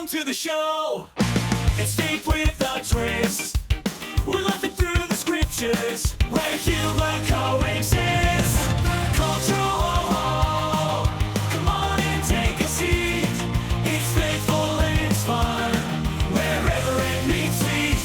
Welcome to the show. It's deep with the twist. We're laughing through the scriptures where humor coexists. Cultural, come on and take a seat. It's faithful and it's fun wherever it meets feet.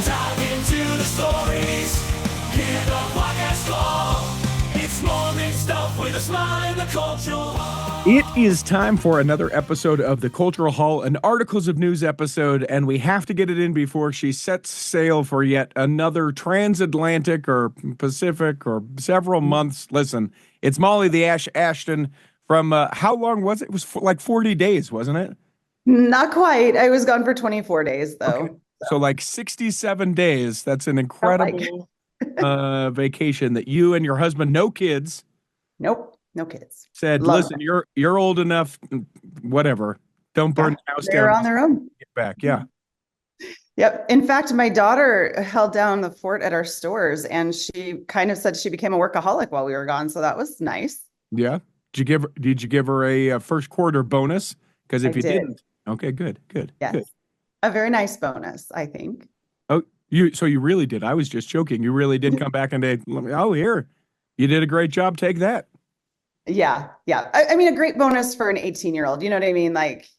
Dive into the stories, hear the podcast call. It's more mixed up with a smile in the cultural hall. It is time for another episode of the Cultural Hall, an Articles of News episode, and we have to get it in before she sets sail for yet another transatlantic or Pacific or several months. Listen, it's Molly the Ashton from, how long was it? It was like 40 days, wasn't it? Not quite. I was gone for 24 days, though. Okay. So like 67 days. That's an incredible vacation that you and your husband, no kids. Nope, no kids. Said, listen, you're old enough, whatever. Don't burn the house down. They're on their own. Get back, yeah. Yep. In fact, my daughter held down the fort at our stores, and she kind of said she became a workaholic while we were gone, so that was nice. Yeah. Did you give her a first quarter bonus? Because if you didn't, okay, good. Yes, good. A very nice bonus, I think. Oh, so you really did. I was just joking. You really did come back and say, oh, here, you did a great job. Take that. Yeah. I mean, a great bonus for an 18-year-old. You know what I mean? Like,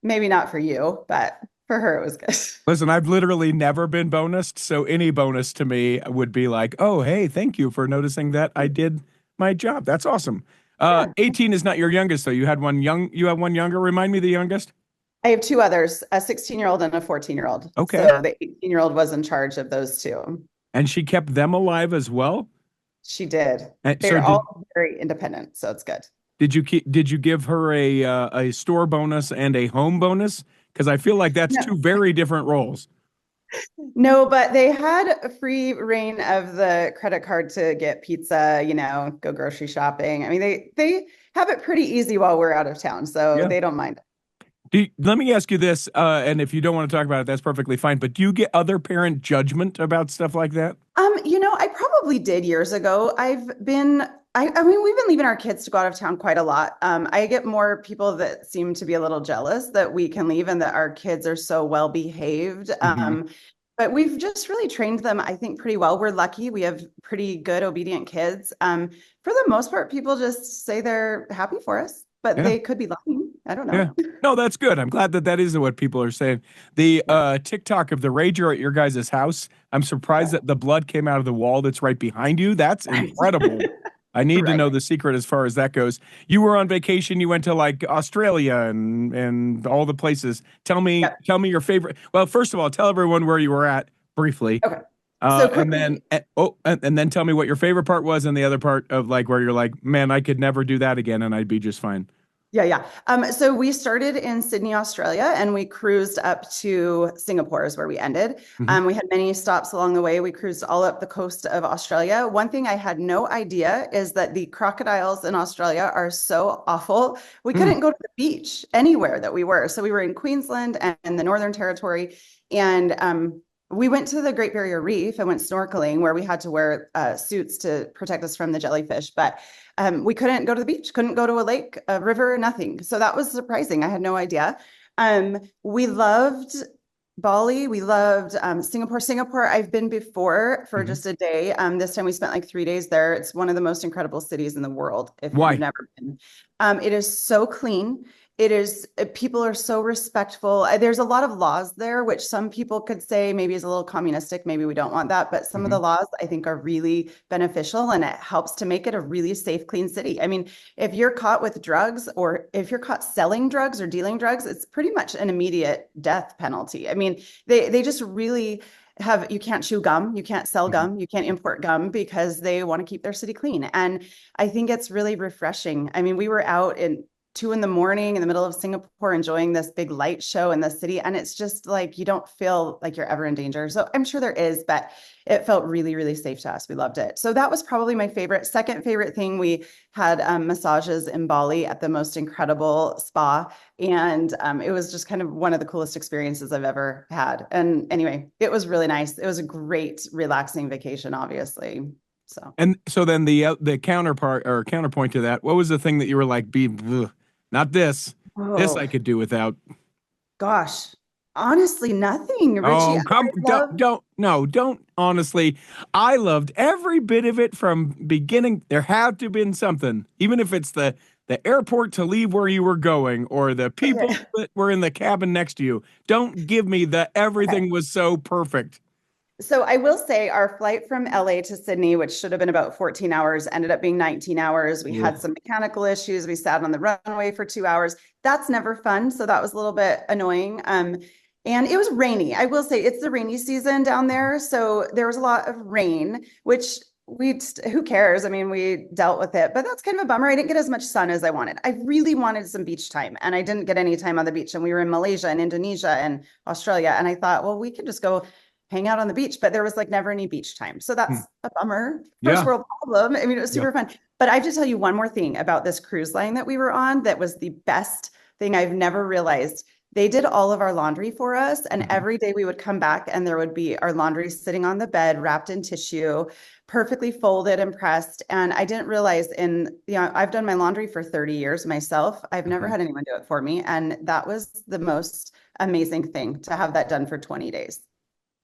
maybe not for you, but for her, it was good. Listen, I've literally never been bonused, so any bonus to me would be like, oh, hey, thank you for noticing that I did my job. That's awesome. 18 is not your youngest, though. You have one younger. Remind me the youngest. I have two others, a 16-year-old and a 14-year-old. Okay. So the 18-year-old was in charge of those two. And she kept them alive as well? She did. And They're all very independent, so it's good. Did you give her a store bonus and a home bonus? Because I feel like that's two very different roles. No, but they had a free reign of the credit card to get pizza, go grocery shopping. I mean, they have it pretty easy while we're out of town, so they don't mind. Let me ask you this, and if you don't want to talk about it, that's perfectly fine. But do you get other parent judgment about stuff like that? I probably did years ago. I mean, we've been leaving our kids to go out of town quite a lot. I get more people that seem to be a little jealous that we can leave and that our kids are so well behaved. But we've just really trained them, I think, pretty well. We're lucky. We have pretty good, obedient kids. For the most part, people just say they're happy for us, but they could be lying. I don't know. Yeah. No, that's good. I'm glad that is what people are saying. The TikTok of the rager at your guys' house, I'm surprised that the blood came out of the wall that's right behind you. That's incredible. I need to know the secret as far as that goes. You were on vacation. You went to like Australia and all the places. Tell me your favorite. Well, first of all, tell everyone where you were at briefly. Okay. And then tell me what your favorite part was and the other part of like where you're like, man, I could never do that again and I'd be just fine. Yeah. So we started in Sydney, Australia, and we cruised up to Singapore is where we ended. We had many stops along the way. We cruised all up the coast of Australia. One thing I had no idea is that the crocodiles in Australia are so awful. We couldn't go to the beach anywhere that we were. So we were in Queensland and the Northern Territory. And we went to the Great Barrier Reef and went snorkeling where we had to wear suits to protect us from the jellyfish. But we couldn't go to the beach, couldn't go to a lake, a river, nothing. So that was surprising. I had no idea. We loved Bali. We loved Singapore. Singapore, I've been before for just a day. This time we spent like 3 days there. It's one of the most incredible cities in the world. If you've never been. It is so clean. People are so respectful. There's a lot of laws there, which some people could say maybe is a little communistic. Maybe we don't want that. But some of the laws I think are really beneficial and it helps to make it a really safe, clean city. I mean, if you're caught with drugs or if you're caught selling drugs or dealing drugs, it's pretty much an immediate death penalty. I mean, they just really you can't chew gum, you can't sell gum, you can't import gum because they want to keep their city clean. And I think it's really refreshing. I mean, we were out in 2 a.m. in the middle of Singapore, enjoying this big light show in the city. And it's just like, you don't feel like you're ever in danger. So I'm sure there is, but it felt really, really safe to us. We loved it. So that was probably my favorite. Second favorite thing, we had massages in Bali at the most incredible spa. And it was just kind of one of the coolest experiences I've ever had. And anyway, it was really nice. It was a great, relaxing vacation, obviously. So then the counterpoint to that, what was the thing that you were like, not this. This I could do without. Gosh, honestly, nothing, Richie. Oh, I come, love don't. Honestly, I loved every bit of it from beginning. There had to have been something, even if it's the airport to leave where you were going or the people okay. that were in the cabin next to you. Don't give me the Okay. everything was so perfect. So I will say our flight from LA to Sydney, which should have been about 14 hours, ended up being 19 hours. We had Ugh. some mechanical issues. We sat on the runway for 2 hours. That's never fun. So that was a little bit annoying. And it was rainy. I will say it's the rainy season down there. So there was a lot of rain, which who cares? I mean, we dealt with it, but that's kind of a bummer. I didn't get as much sun as I wanted. I really wanted some beach time and I didn't get any time on the beach. And we were in Malaysia and Indonesia and Australia. And I thought, well, we could just go hang out on the beach, but there was like never any beach time. So Hmm. that's a bummer. First Yeah. world problem. I mean, it was Yeah. super fun. But I have to tell you one more thing about this cruise line that we were on that was the best thing I've never realized. They did all of our laundry for us, and Mhm. every day we would come back and there would be our laundry sitting on the bed, wrapped in tissue, perfectly folded and pressed. And I didn't realize I've done my laundry for 30 years myself. I've never Mhm. had anyone do it for me. And that was the most amazing thing to have that done for 20 days.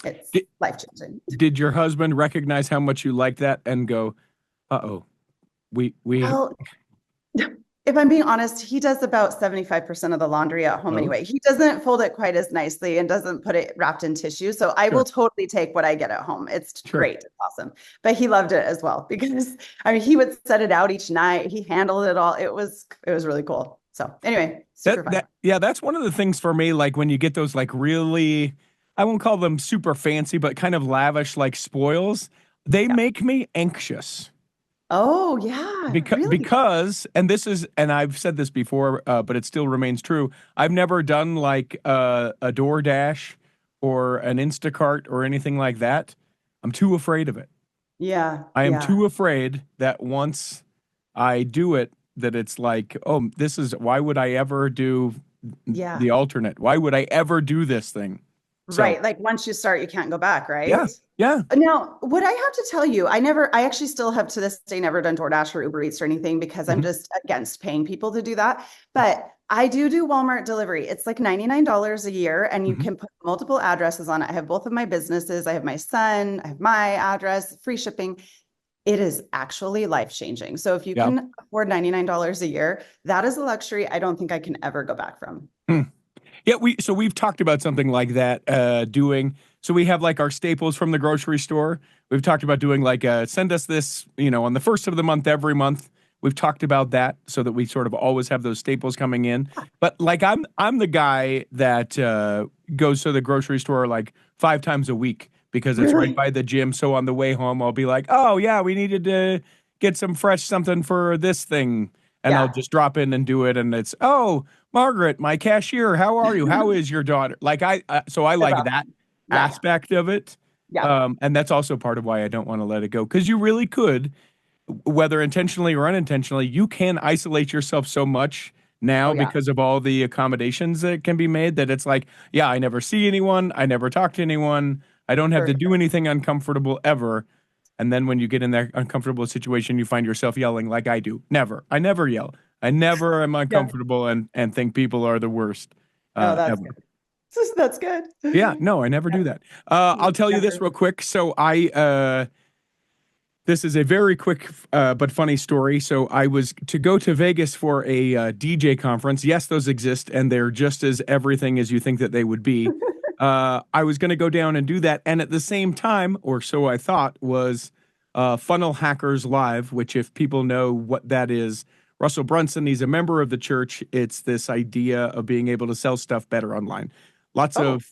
It's Did, life changing. did your husband recognize how much you liked that and go, uh-oh, we Well, if I'm being honest, he does about 75% of the laundry at home oh, anyway. He doesn't fold it quite as nicely and doesn't put it wrapped in tissue. So I will sure, totally take what I get at home. It's sure. great. It's awesome. But he loved it as well because I mean he would set it out each night. He handled it all. It was really cool. So anyway, super fun. Yeah, that's one of the things for me, like when you get those like really, I won't call them super fancy, but kind of lavish like spoils, they Yeah. make me anxious. Oh yeah, really? And this is, and I've said this before, but it still remains true. I've never done like a DoorDash or an Instacart or anything like that. I'm too afraid of it. Yeah, I am yeah, too afraid that once I do it, that it's like, oh, this is why would I ever do yeah. the alternate? Why would I ever do this thing? So Right. Like once you start, you can't go back, yeah, right? yeah. Now, what I have to tell you, I actually still have to this day never done DoorDash or Uber Eats or anything because I'm Mhm. just against paying people to do that. But I do Walmart delivery. It's like $99 a year and you Mhm. can put multiple addresses on it. I have both of my businesses. I have my son, I have my address, free shipping. It is actually life changing. So if you Yeah. can afford $99 a year, that is a luxury I don't think I can ever go back from. Hmm. Yeah, we've talked about something like that, doing so we have like our staples from the grocery store. We've talked about doing like send us this, on the first of the month every month. We've talked about that so that we sort of always have those staples coming in. But like I'm the guy that goes to the grocery store like 5 times a week because it's right Really? by the gym. So on the way home, I'll be like, oh yeah, we needed to get some fresh something for this thing. And I'll Yeah. just drop in and do it. And it's, oh, Margaret, my cashier, how are you? How is your daughter? Like so I That's like awesome. that Yeah. aspect of it. Yeah. And that's also part of why I don't want to let it go because you really could, whether intentionally or unintentionally, you can isolate yourself so much Oh now yeah. because of all the accommodations that can be made that it's like, yeah, I never see anyone, I never talk to anyone, I don't have For to do sure. anything uncomfortable ever. And then when you get in that uncomfortable situation, you find yourself yelling like I do. Never. I never yell. I never am Yeah. uncomfortable and think people are the worst Oh, that's ever. good. That's good. Yeah, no, I never do that. I'll tell you this Never. real quick. So this is a very quick but funny story. So I was to go to Vegas for a DJ conference. Yes, those exist, and they're just as everything as you think that they would be. I was going to go down and do that, and at the same time, or so I thought, was Funnel Hackers Live, which, if people know what that is, Russell Brunson, he's a member of the church. It's this idea of being able to sell stuff better online. Oh,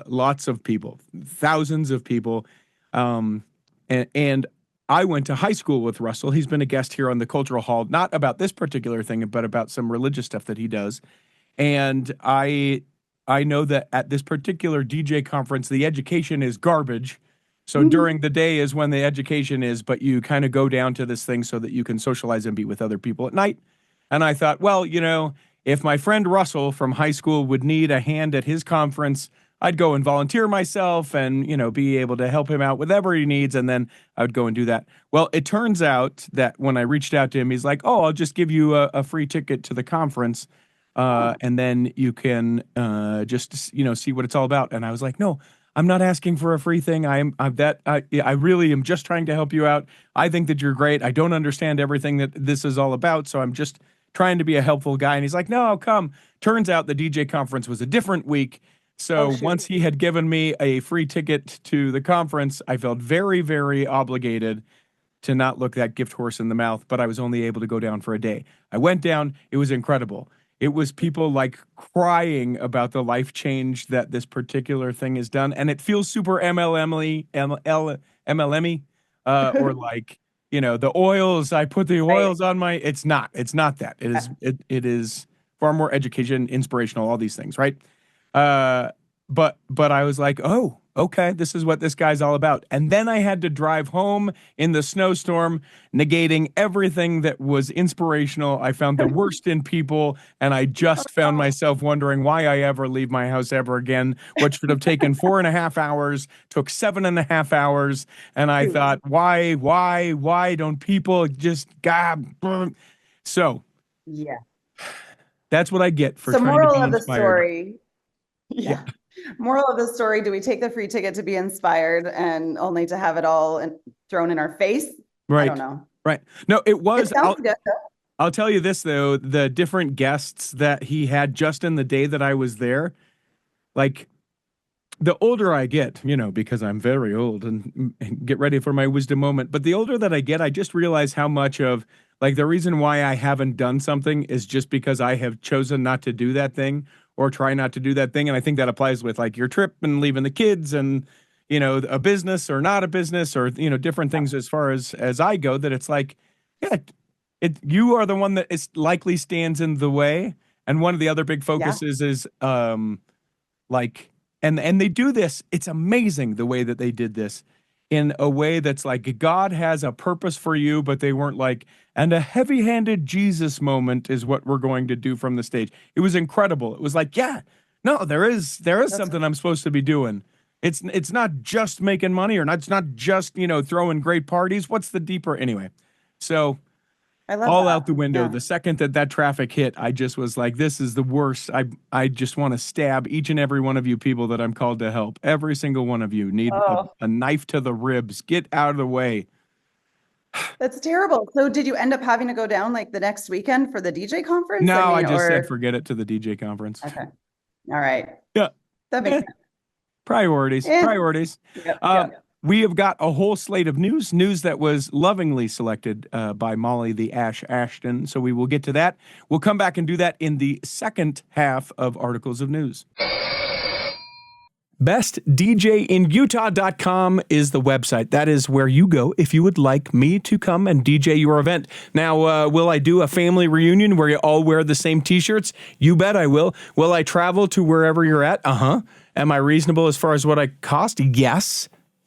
Lots of people, thousands of people, um, and I went to high school with Russell. He's been a guest here on the Cultural Hall, not about this particular thing, but about some religious stuff that he does. And I know that at this particular DJ conference, the education is garbage. So during the day is when the education is, but you kind of go down to this thing so that you can socialize and be with other people at night. And I thought, well, if my friend Russell from high school would need a hand at his conference, I'd go and volunteer myself and, be able to help him out with whatever he needs. And then I would go and do that. Well, it turns out that when I reached out to him, he's like, oh, I'll just give you a free ticket to the conference. and then you can just see what it's all about. And I was like, no, I'm not asking for a free thing. I really am just trying to help you out. I think that you're great. I don't understand everything that this is all about, so I'm just trying to be a helpful guy. And he's like, no, I'll come. Turns out the DJ conference was a different week. So shoot. once he had given me a free ticket to the conference, I felt very, very obligated to not look that gift horse in the mouth, but I was only able to go down for a day. I went down. It was incredible. It was people like crying about the life change that this particular thing has done. And it feels super MLM-y, or like, the oils, I put the oils on my, it's not that. It is far more education, inspirational, all these things, right? But I was like, oh, okay, this is what this guy's all about. And then I had to drive home in the snowstorm, negating everything that was inspirational. I found the worst in people, and I just found myself wondering why I ever leave my house ever again. What should have taken 4.5 hours took 7.5 hours. And I thought, why don't people just So Yeah. that's what I get for So trying moral to be of the inspired. story. Yeah. Moral of the story, do we take the free ticket to be inspired and only to have it all thrown in our face? Right. I don't know. Right. No, it was. It sounds good though. I'll tell you this, though. The different guests that he had just in the day that I was there, like, the older I get, because I'm very old and get ready for my wisdom moment. But the older that I get, I just realize how much of, like, the reason why I haven't done something is just because I have chosen not to do that thing or try not to do that thing. And I think that applies with, like, your trip and leaving the kids and, a business or not a business or, different things as far as I go, that it's like, yeah, you are the one that is likely stands in the way. And one of the other big focuses is like, and they do this. It's amazing the way that they did this in a way that's like God has a purpose for you, but they weren't like, and a heavy-handed Jesus moment is what we're going to do from the stage. It was incredible. It was like, yeah, no, there is something I'm supposed to be doing. It's not just making money or not. It's not just, throwing great parties. What's the deeper anyway? So I love all that. out the window. Yeah. The second that traffic hit, I just was like, this is the worst. I just want to stab each and every one of you people that I'm called to help. Every single one of you need a knife to the ribs. Get out of the way. That's terrible. So did you end up having to go down like the next weekend for the DJ conference? No, I just said forget it to the DJ conference. Okay. All right. Yeah. That makes sense. Priorities. Yep. We have got a whole slate of news that was lovingly selected by Molly the Ash Ashton. So we will get to that. We'll come back and do that in the second half of Articles of News. BestDJinUtah.com is the website. That is where you go if you would like me to come and DJ your event. Now, will I do a family reunion where you all wear the same t-shirts? You bet I will. Will I travel to wherever you're at? Am I reasonable as far as what I cost?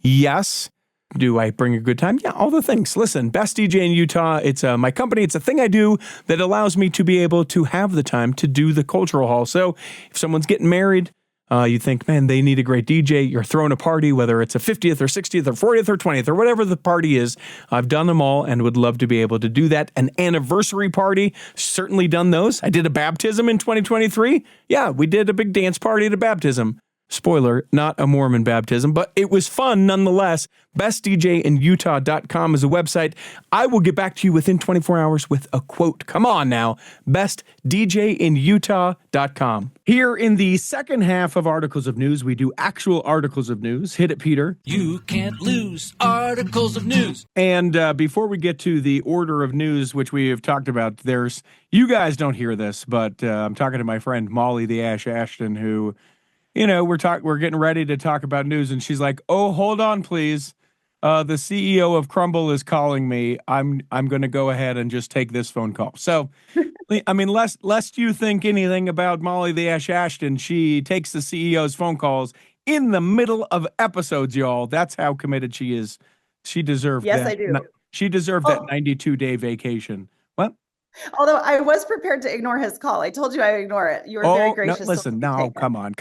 Yes. Do I bring a good time? Yeah, all the things. Listen, Best DJ in Utah, it's my company. It's a thing I do that allows me to be able to have the time to do the cultural hall. So if someone's getting married, you think, man, they need a great DJ. You're throwing a party, whether it's a 50th or 60th or 40th or 20th or whatever the party is. I've done them all and would love to be able to do that. An anniversary party, certainly done those. I did a baptism in 2023. Yeah, we did a big dance party at a baptism. Spoiler, not a Mormon baptism, but it was fun nonetheless. BestDJinUtah.com is a website. I will get back to you within 24 hours with a quote. Come on now. BestDJinUtah.com. Here in the second half of Articles of News, we do actual Articles of News. Hit it, Peter. You can't lose Articles of News. And before we get to the order of news, which we have talked about, you guys don't hear this, but I'm talking to my friend Molly the Ash Ashton, who, we're getting ready to talk about news, and she's like, "Oh, hold on, please. The CEO of Crumble is calling me. I'm going to go ahead and just take this phone call." So, I mean, lest you think anything about Molly the Ash Ashton, she takes the CEO's phone calls in the middle of episodes, y'all. That's how committed she is. She deserved that. Yes, I do. She deserved that 92-day vacation. What? Although I was prepared to ignore his call. I told you I would ignore it. You were very gracious. No, listen, come on.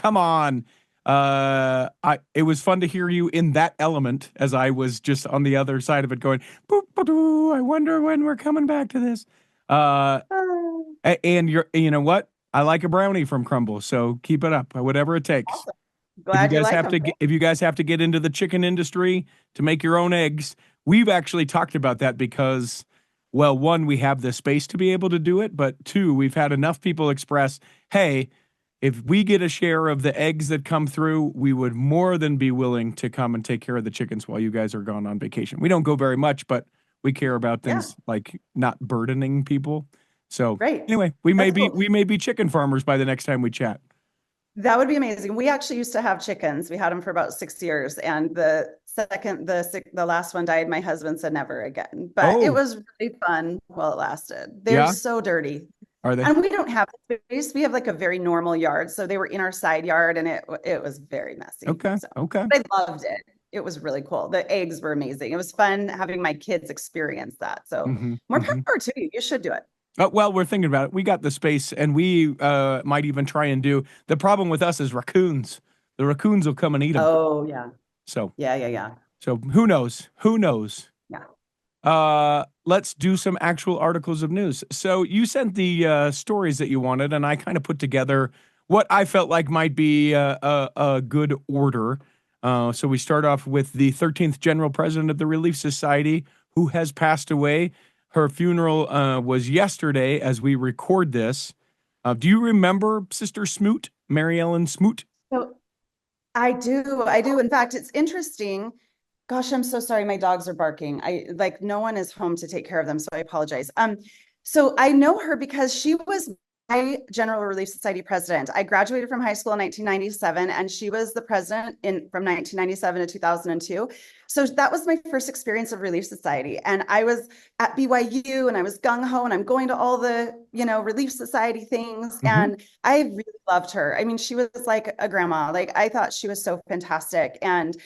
It was fun to hear you in that element as I was just on the other side of it going, boop, ba-doo, I wonder when we're coming back to this. And you know what? I like a brownie from Crumble, so keep it up, whatever it takes. Awesome. Glad you like them. If you guys have to get into the chicken industry to make your own eggs, we've actually talked about that because, well, one, we have the space to be able to do it, but two, we've had enough people express, hey, if we get a share of the eggs that come through, we would more than be willing to come and take care of the chickens while you guys are gone on vacation. We don't go very much, but we care about things like not burdening people. So Great. anyway, That's cool. we may be chicken farmers by the next time we chat. That would be amazing. We actually used to have chickens. We had them for about 6 years, and the last one died. My husband said never again, but it was really fun while it lasted. They're so dirty. Are they? And we don't have space. We have like a very normal yard, so they were in our side yard, and it was very messy. Okay. So, Okay. but I loved it. It was really cool. The eggs were amazing. It was fun having my kids experience that. So more power to you. You should do it. Well, we're thinking about it. We got the space, and we might even try and do. The problem with us is raccoons. The raccoons will come and eat them. Oh yeah. So Yeah. So who knows? Who knows? Yeah. Let's do some actual articles of news. So you sent the stories that you wanted, and I kind of put together what I felt like might be a good order. So we start off with the 13th General President of the Relief Society, who has passed away. Her funeral was yesterday as we record this. Do you remember Sister Smoot, Mary Ellen Smoot? So I do. In fact, it's interesting. Gosh, I'm so sorry. My dogs are barking. No one is home to take care of them, so I apologize. So I know her because she was my General Relief Society president. I graduated from high school in 1997, and she was the president from 1997 to 2002. So that was my first experience of Relief Society. And I was at BYU, and I was gung-ho, and I'm going to all the, Relief Society things. And I really loved her. I mean, she was like a grandma. Like, I thought she was so fantastic. And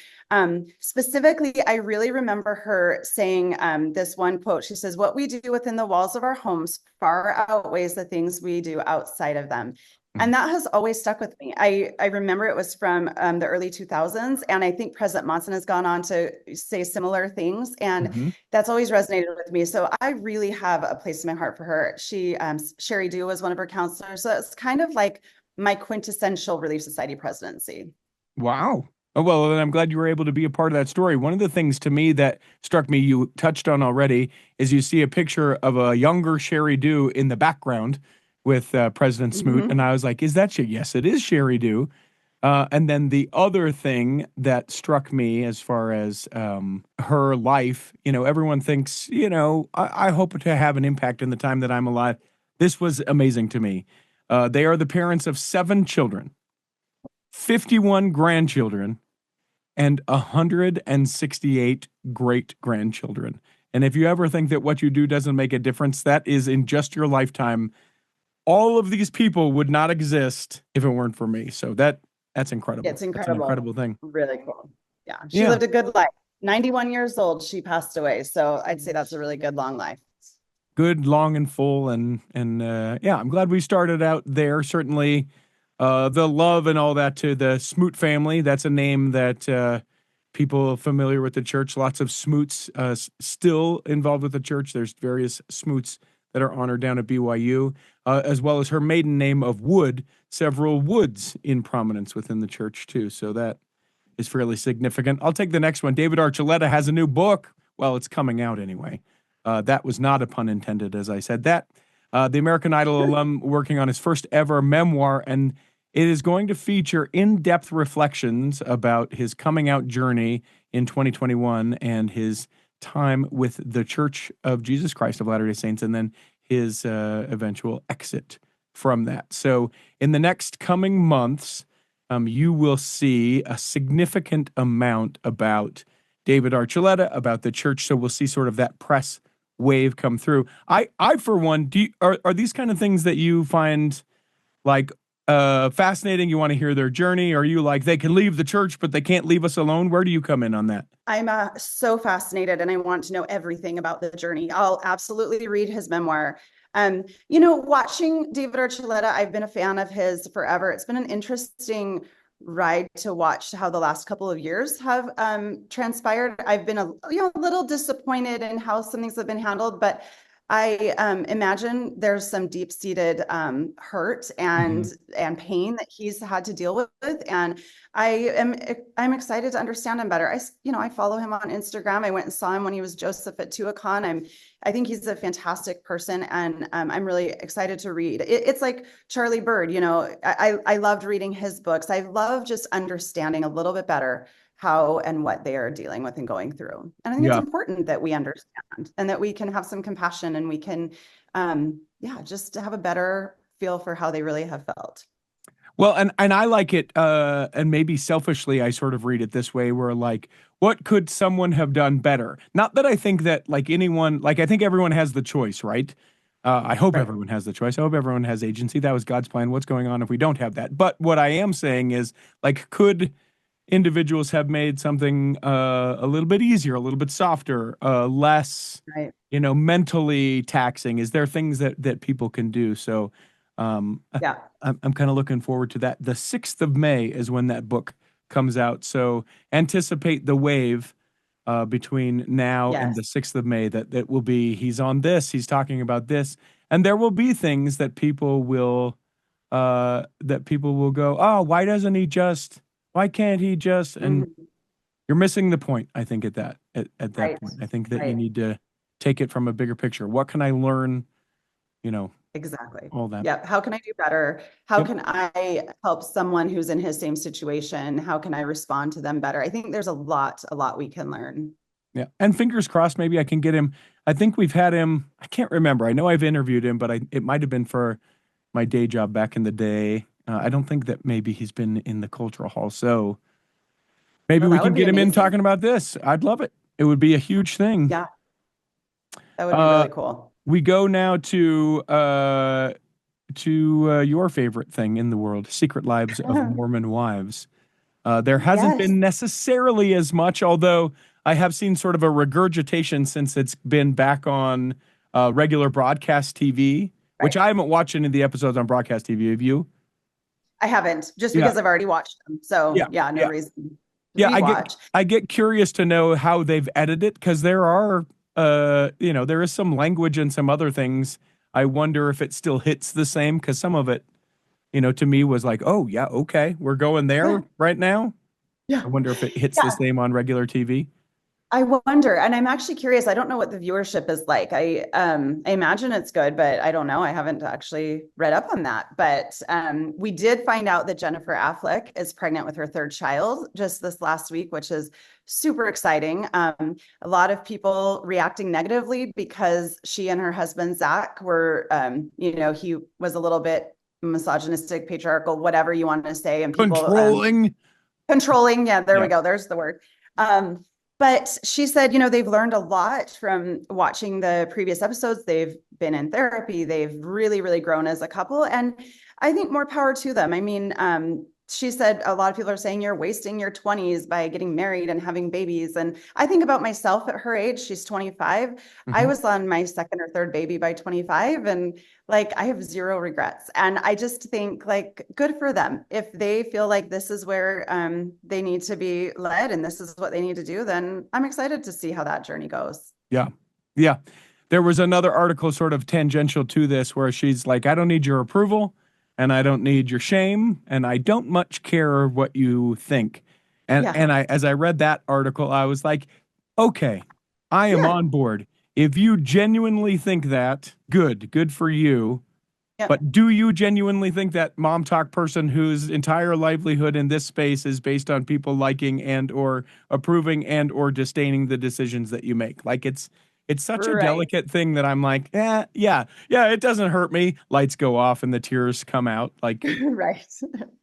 specifically, I really remember her saying this one quote. She says, "What we do within the walls of our homes far outweighs the things we do outside of them." And that has always stuck with me. I remember it was from the early 2000s, and I think President Monson has gone on to say similar things, and that's always resonated with me. So I really have a place in my heart for her. Sherry Dew was one of her counselors, so it's kind of like my quintessential Relief Society presidency. Wow. Oh, well, then I'm glad you were able to be a part of that story. One of the things to me that struck me, you touched on already, is you see a picture of a younger Sherry Dew in the background with President Smoot. And I was like, is that she? Yes, it is Sherry Dew. And then the other thing that struck me as far as her life, everyone thinks, I hope to have an impact in the time that I'm alive. This was amazing to me. They are the parents of 7 children, 51 grandchildren, and 168 great-grandchildren. And if you ever think that what you do doesn't make a difference, that is in just your lifetime. All of these people would not exist if it weren't for me. So that's incredible. It's incredible. That's an incredible thing. Really cool. Yeah. She lived a good life. 91 years old, she passed away. So I'd say that's a really good long life. Good, long, and full. And yeah, I'm glad we started out there. Certainly the love and all that to the Smoot family. That's a name that people familiar with the church, lots of Smoots still involved with the church. There's various Smoots that are honored down at BYU, as well as her maiden name of Wood, several Woods in prominence within the church too. So that is fairly significant. I'll take the next one. David Archuleta has a new book. Well, it's coming out anyway. That was not a pun intended, as I said that. The American Idol alum working on his first ever memoir, and it is going to feature in-depth reflections about his coming out journey in 2021 and his time with the Church of Jesus Christ of Latter-day Saints, and then his eventual exit from that. So in the next coming months, you will see a significant amount about David Archuleta, about the church. So we'll see sort of that press wave come through. I for one, are these kind of things that you find like fascinating? You want to hear their journey? Or are you like, they can leave the church, but they can't leave us alone? Where do you come in on that? I'm so fascinated, and I want to know everything about the journey. I'll absolutely read his memoir. Watching David Archuleta, I've been a fan of his forever. It's been an interesting ride to watch how the last couple of years have transpired. I've been a little disappointed in how some things have been handled, but I imagine there's some deep-seated hurt Mhm. and pain that he's had to deal with, and I'm excited to understand him better. I follow him on Instagram. I went and saw him when he was Joseph at TuaCon. I think he's a fantastic person, and I'm really excited to read. It's like Charlie Bird. I loved reading his books. I love just understanding a little bit better how and what they are dealing with and going through. And I think it's Yeah. important that we understand and that we can have some compassion and we can, just have a better feel for how they really have felt. Well, and I like it, and maybe selfishly, I sort of read it this way, where like, what could someone have done better? Not that I think that like anyone, like I think everyone has the choice, right? I hope Right. everyone has the choice. I hope everyone has agency. That was God's plan. What's going on if we don't have that? But what I am saying is, like, could individuals have made something a little bit easier, a little bit softer, less, Right. mentally taxing? Is there things that people can do? So, um, Yeah. I'm kind of looking forward to that. The 6th of May is when that book comes out. So anticipate the wave between now and Yes. the 6th of May that will be, he's on this, he's talking about this, and there will be things that people will go, oh, why can't he just, and Mhm. you're missing the point, I think, at that Right. point. I think that you Right. need to take it from a bigger picture. What can I learn? You know, Exactly. all that. Yep. How can I do better? How Yep. can I help someone who's in his same situation? How can I respond to them better? I think there's a lot we can learn. Yeah. And fingers crossed, maybe I can get him. I think we've had him. I can't remember. I know I've interviewed him, but it might have been for my day job back in the day. I don't think that maybe he's been in the cultural hall. So maybe Well, we that can would be get him in talking amazing. about this. I'd love it. It would be a huge thing. Yeah, that would be Uh, really cool. we go now to your favorite thing in the world, Secret Lives of Mormon Wives. There hasn't Yes. been necessarily as much, although I have seen sort of a regurgitation since it's been back on regular broadcast TV, which Right. I haven't watched any of the episodes on broadcast TV. Have you? I haven't, just Yeah, because I've already watched them. So yeah, yeah, no yeah, reason to yeah. rewatch. I get curious to know how they've edited it because there are, there is some language and some other things. I wonder if it still hits the same because some of it, to me was like, oh yeah, okay, we're going there Yeah. right now. I Yeah. wonder if it hits the Yeah. same on regular TV. I wonder, and I'm actually curious. I don't know what the viewership is like. I imagine it's good, but I don't know. I haven't actually read up on that. But we did find out that Jennifer Affleck is pregnant with her third child just this last week, which is super exciting. A lot of people reacting negatively because she and her husband Zach were, he was a little bit misogynistic, patriarchal, whatever you want to say, and people Controlling. controlling. Yeah, there we Yeah. go. There's the word. Um, but she said, they've learned a lot from watching the previous episodes. They've been in therapy. They've really, really grown as a couple. And I think more power to them. I mean, she said a lot of people are saying you're wasting your 20s by getting married and having babies. And I think about myself at her age. She's 25. I Mhm. was on my second or third baby by 25. And like, I have zero regrets. And I just think like good for them. If they feel like this is where they need to be led and this is what they need to do, then I'm excited to see how that journey goes. Yeah. Yeah. There was another article sort of tangential to this where she's like, I don't need your approval and I don't need your shame and I don't much care what you think. And Yeah. and I as I read that article, I was like, okay, I am Yeah. on board. If you genuinely think that, good for you. Yeah. But do you genuinely think that mom talk person whose entire livelihood in this space is based on people liking and or approving and or disdaining the decisions that you make? Like it's such a Right. delicate thing that I'm like, yeah, it doesn't hurt me. Lights go off and the tears come out. Like, Right.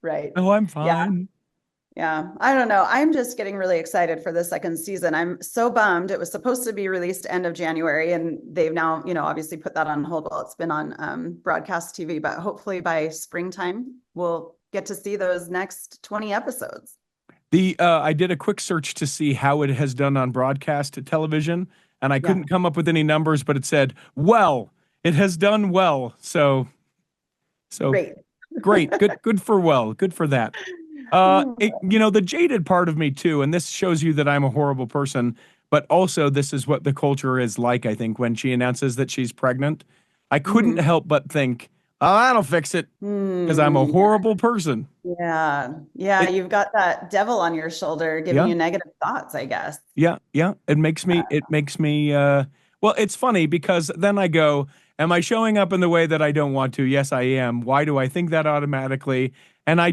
Right. oh, I'm Yeah. fine. Yeah, I don't know. I'm just getting really excited for the second season. I'm so bummed. It was supposed to be released end of January, and they've now, obviously put that on hold while it's been on broadcast TV. But hopefully by springtime, we'll get to see those next 20 episodes. The I did a quick search to see how it has done on broadcast television, and I Yeah, couldn't come up with any numbers, but it said, well, it has done well. So great. great. Good for that. The jaded part of me too, and this shows you that I'm a horrible person. but also this is what the culture is like. I think when she announces that she's pregnant, I couldn't help but think, oh, that'll fix it because I'm a Hmm. horrible person. Yeah. Yeah. It, You've got that devil on your shoulder giving yeah, you negative thoughts, I guess. yeah, yeah. It makes me well, it's funny because then I go, am I showing up in the way that I don't want to? Yes, I am. Why do I think that automatically? And I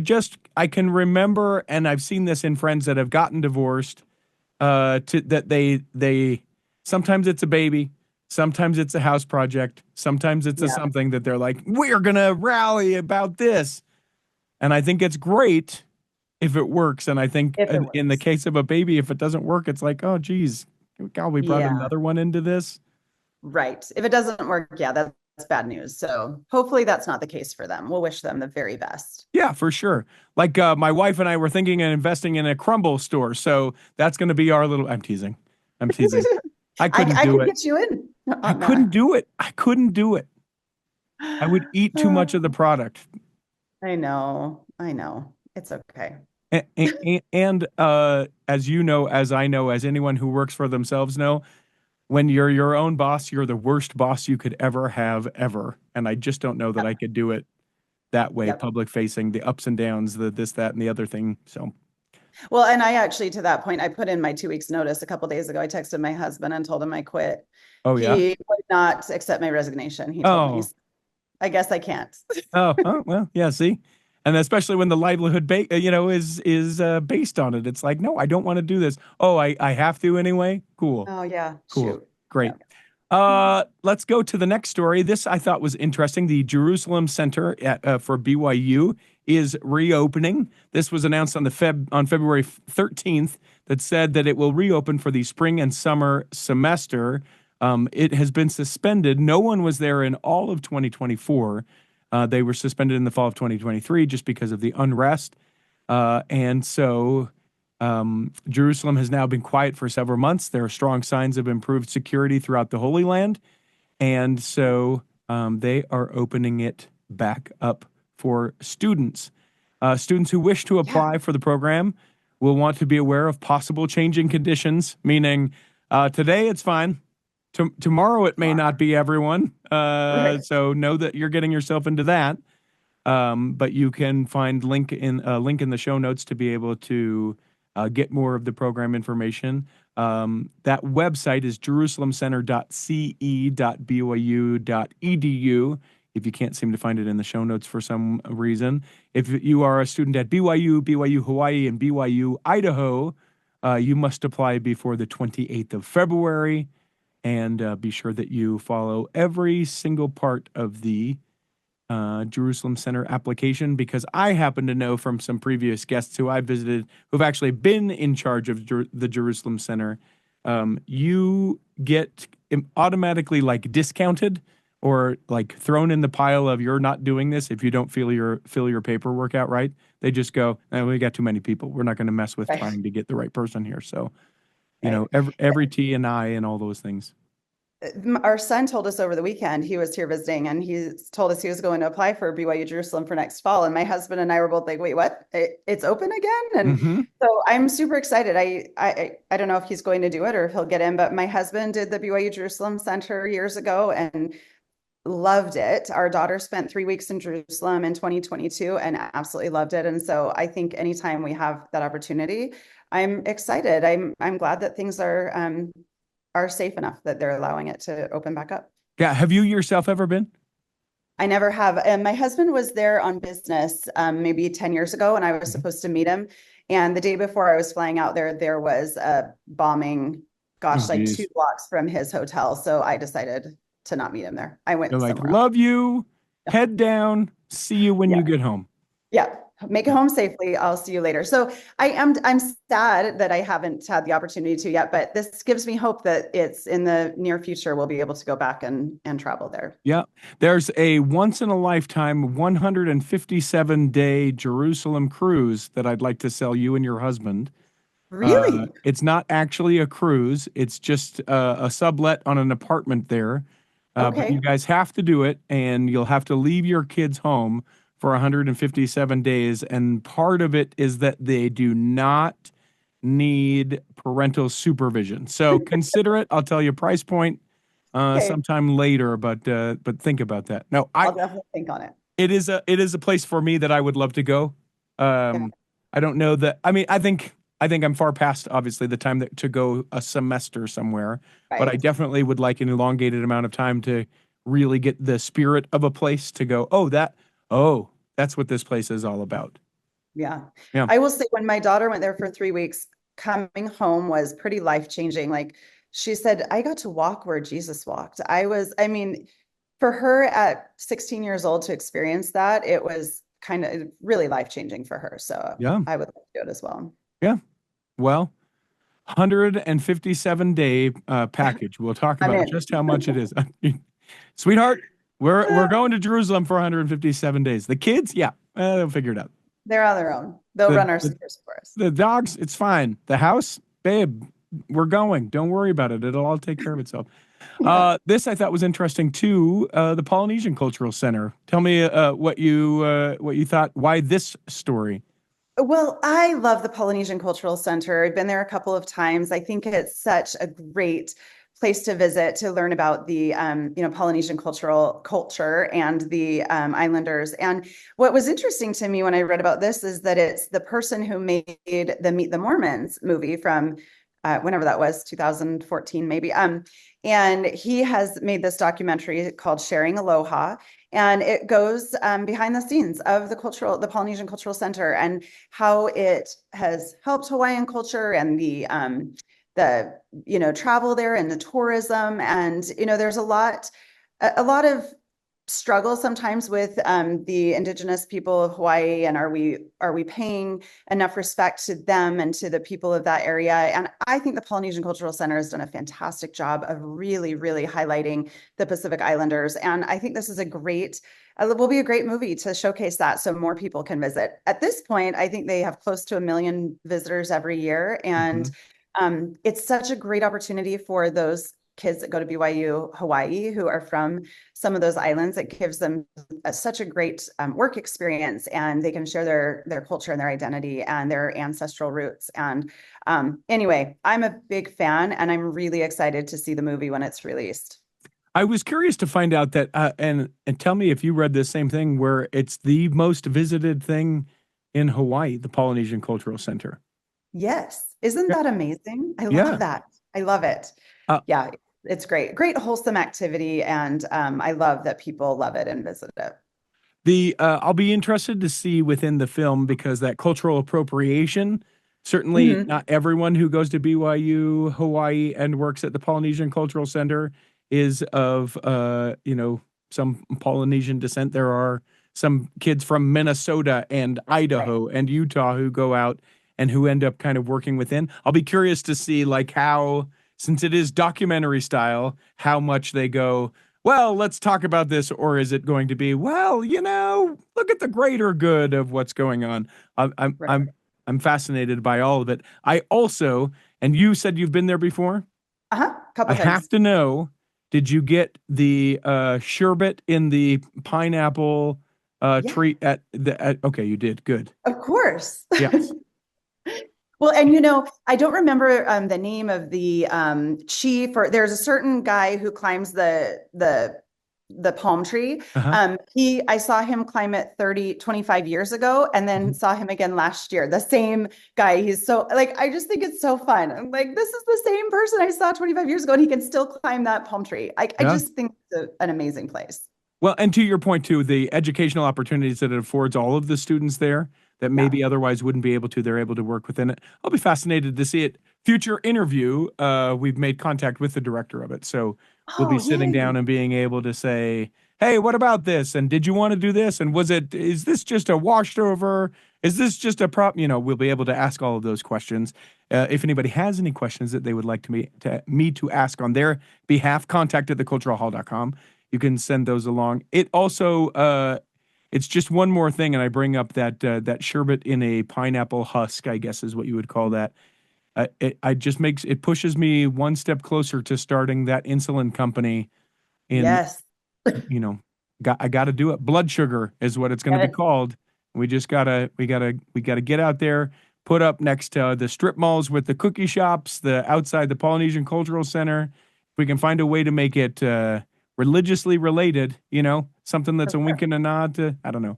can remember, and I've seen this in friends that have gotten divorced, to that they sometimes it's a baby, sometimes it's a house project, sometimes it's a Yeah. something that they're like, we're gonna rally about this. And I think it's great if it works. And I think If it in the works. case of a baby, if it doesn't work, it's like, oh, geez, God, we brought Yeah. another one into this. Right. If it doesn't work, yeah, that's bad news. So hopefully that's not the case for them. We'll wish them the very best. Yeah, for sure. Like my wife and I were thinking of investing in a crumble store. So that's going to be our little, I'm teasing. I'm teasing. I couldn't I do can it. get you in I on couldn't that. do it. I couldn't do it. I would eat too much of the product. I know. I know. It's okay. And as you know, as I know, as anyone who works for themselves know, when you're your own boss, you're the worst boss you could ever have, ever. And I just don't know that I Yep. could do it that way, Yep. public facing, the ups and downs, the this, that, and the other thing. So, Well, and I actually, to that point, I put in my 2 weeks notice a couple days ago. I texted my husband and told him I quit. oh yeah. He would not accept my resignation. He told me, Oh, I guess I can't. oh, well, yeah. See, and especially when the livelihood, is based on it. It's like, no, I don't want to do this. Oh, I have to anyway. Cool, Oh yeah, cool, shoot. Yeah. great. Let's go to the next story. This I thought was interesting. The Jerusalem Center for BYU is reopening. This was announced on February 13th that said that it will reopen for the spring and summer semester. It has been suspended. No one was there in all of 2024. They were suspended in the fall of 2023 just because of the unrest. And so Jerusalem has now been quiet for several months. There are strong signs of improved security throughout the Holy Land. And so they are opening it back up for students. Students who wish to Yeah. apply for the program will want to be aware of possible changing conditions, meaning today it's fine. Tomorrow it may not be everyone. Right. So know that you're getting yourself into that. But you can find a link in the show notes to be able to get more of the program information. That website is jerusalemcenter.ce.byu.edu. If you can't seem to find it in the show notes for some reason, if you are a student at BYU, BYU Hawaii, and BYU Idaho, you must apply before the 28th of February, and be sure that you follow every single part of the Jerusalem Center application, because I happen to know from some previous guests who I visited who've actually been in charge of the Jerusalem Center, you get automatically like discounted or like thrown in the pile of you're not doing this if you don't fill your paperwork out right. They just go, we got too many people. We're not going to mess with Right. trying to get the right person here. So, Right. every T and I and all those things. Our son told us over the weekend, he was here visiting, and he told us he was going to apply for BYU Jerusalem for next fall. And my husband and I were both like, wait, what? It's open again? And Mm-hmm. so I'm super excited. I don't know if he's going to do it or if he'll get in, but my husband did the BYU Jerusalem Center years ago and loved it. Our daughter spent 3 weeks in Jerusalem in 2022 and absolutely loved it. And so I think anytime we have that opportunity, I'm excited. I'm glad that things are safe enough that they're allowing it to open back up. Yeah. Have you yourself ever been? I never have. And my husband was there on business maybe 10 years ago, and I was supposed to meet him. And the day before I was flying out there was a bombing, Oh, gosh, like geez. 2 blocks from his hotel. So I decided to not meet him there. I They're went like, somewhere else. love you, head down, see you when Yeah. you get home. Yeah. Make it home safely. I'll see you later. So I'm sad that I haven't had the opportunity to yet, but this gives me hope that it's in the near future we'll be able to go back and travel there. Yeah. There's a once in a lifetime 157-day Jerusalem cruise that I'd like to sell you and your husband. Really? It's not actually a cruise. It's just a sublet on an apartment there. But Okay. you guys have to do it, and you'll have to leave your kids home for 157 days. And part of it is that they do not need parental supervision. So consider it. I'll tell you price point Okay. sometime later, but think about that. No, I'll definitely think on it. it is a place for me that I would love to go. Yeah. I don't know that. I mean, I think I'm far past obviously the time to go a semester somewhere, but I Right. definitely would like an elongated amount of time to really get the spirit of a place to go. Oh, that's what this place is all about. Yeah. Yeah, I will say when my daughter went there for 3 weeks, coming home was pretty life-changing. Like she said, I got to walk where Jesus walked. I mean, for her at 16 years old to experience that, it was kind of really life-changing for her. So yeah, I would like to do it as well. yeah. Well, 157-day package. We'll talk I'm about in. just how much it is. Sweetheart, we're going to Jerusalem for 157 days. The kids, yeah, they'll figure it out. They're on their own. They'll The, run our the stores for us. the dogs, it's fine. The house, babe, we're going. Don't worry about it. It'll all take care of itself. Yeah. This I thought was interesting too. The Polynesian Cultural Center. Tell me what you thought. Why this story? Well, I love the Polynesian Cultural Center. I've been there a couple of times. I think it's such a great place to visit to learn about the Polynesian cultural culture and the islanders. And what was interesting to me when I read about this is that it's the person who made the Meet the Mormons movie from whenever that was, 2014 maybe. And he has made this documentary called Sharing Aloha, and it goes behind the scenes of the Polynesian Cultural Center and how it has helped Hawaiian culture and the travel there and the tourism. And there's a lot of struggle sometimes with the indigenous people of Hawaii, and are we paying enough respect to them and to the people of that area? And I think the Polynesian Cultural Center has done a fantastic job of really, really highlighting the Pacific Islanders. And I think this is will be a great movie to showcase that so more people can visit. At this point, I think they have close to 1 million visitors every year. And Mhm. it's such a great opportunity for those kids that go to BYU Hawaii who are from some of those islands. It gives them such a great work experience, and they can share their culture and their identity and their ancestral roots. And anyway, I'm a big fan, and I'm really excited to see the movie when it's released. I was curious to find out that, and tell me if you read the same thing, where it's the most visited thing in Hawaii, the Polynesian Cultural Center. Yes, isn't Yeah, that amazing? I love yeah. that. I love it. Uh, Yeah, it's great wholesome activity, and I love that people love it and visit it. I'll be interested to see within the film because that cultural appropriation. Certainly, Mhm. not everyone who goes to BYU Hawaii and works at the Polynesian Cultural Center is of some Polynesian descent. There are some kids from Minnesota and Right. Idaho and Utah who go out and who end up kind of working within. I'll be curious to see like how, since it is documentary style, how much they go, well, let's talk about this, or is it going to be, well, look at the greater good of what's going on? I'm I'm Right. I'm I'm fascinated by all of it. I also, and you said you've been there before. Uh-huh. I Couple have times. to know, did you get the sherbet in the pineapple Yeah, treat okay, you did. Good. of course. Yes. Well, and I don't remember the name of the chief, or there's a certain guy who climbs the palm tree. Uh-huh. I saw him climb it 25 years ago, and then Mhm. saw him again last year. The same guy. He's so like, I just think it's so fun. I'm like, this is the same person I saw 25 years ago, and he can still climb that palm tree. I Yeah. just think it's an amazing place. Well, and to your point too, the educational opportunities that it affords all of the students there that Yeah. maybe otherwise wouldn't be able to, they're able to work within it. I'll be fascinated to see it. Future interview, we've made contact with the director of it. So we'll be Oh, sitting down yay. and being able to say, hey, what about this? And did you want to do this? And is this just a washed over? Is this just a prop? We'll be able to ask all of those questions. If anybody has any questions that they would like me to ask on their behalf, contact at theculturalhall.com. You can send those along. It also, it's just one more thing, and I bring up that sherbet in a pineapple husk, I guess is what you would call that. It pushes me one step closer to starting that insulin company. In Yes. you know, I got to do it. Blood sugar is what it's going to Get be it. called. We just gotta we gotta get out there, put up next to the strip malls with the cookie shops, the outside the Polynesian Cultural Center. If we can find a way to make it religiously related, something that's a wink and a nod to, I don't know.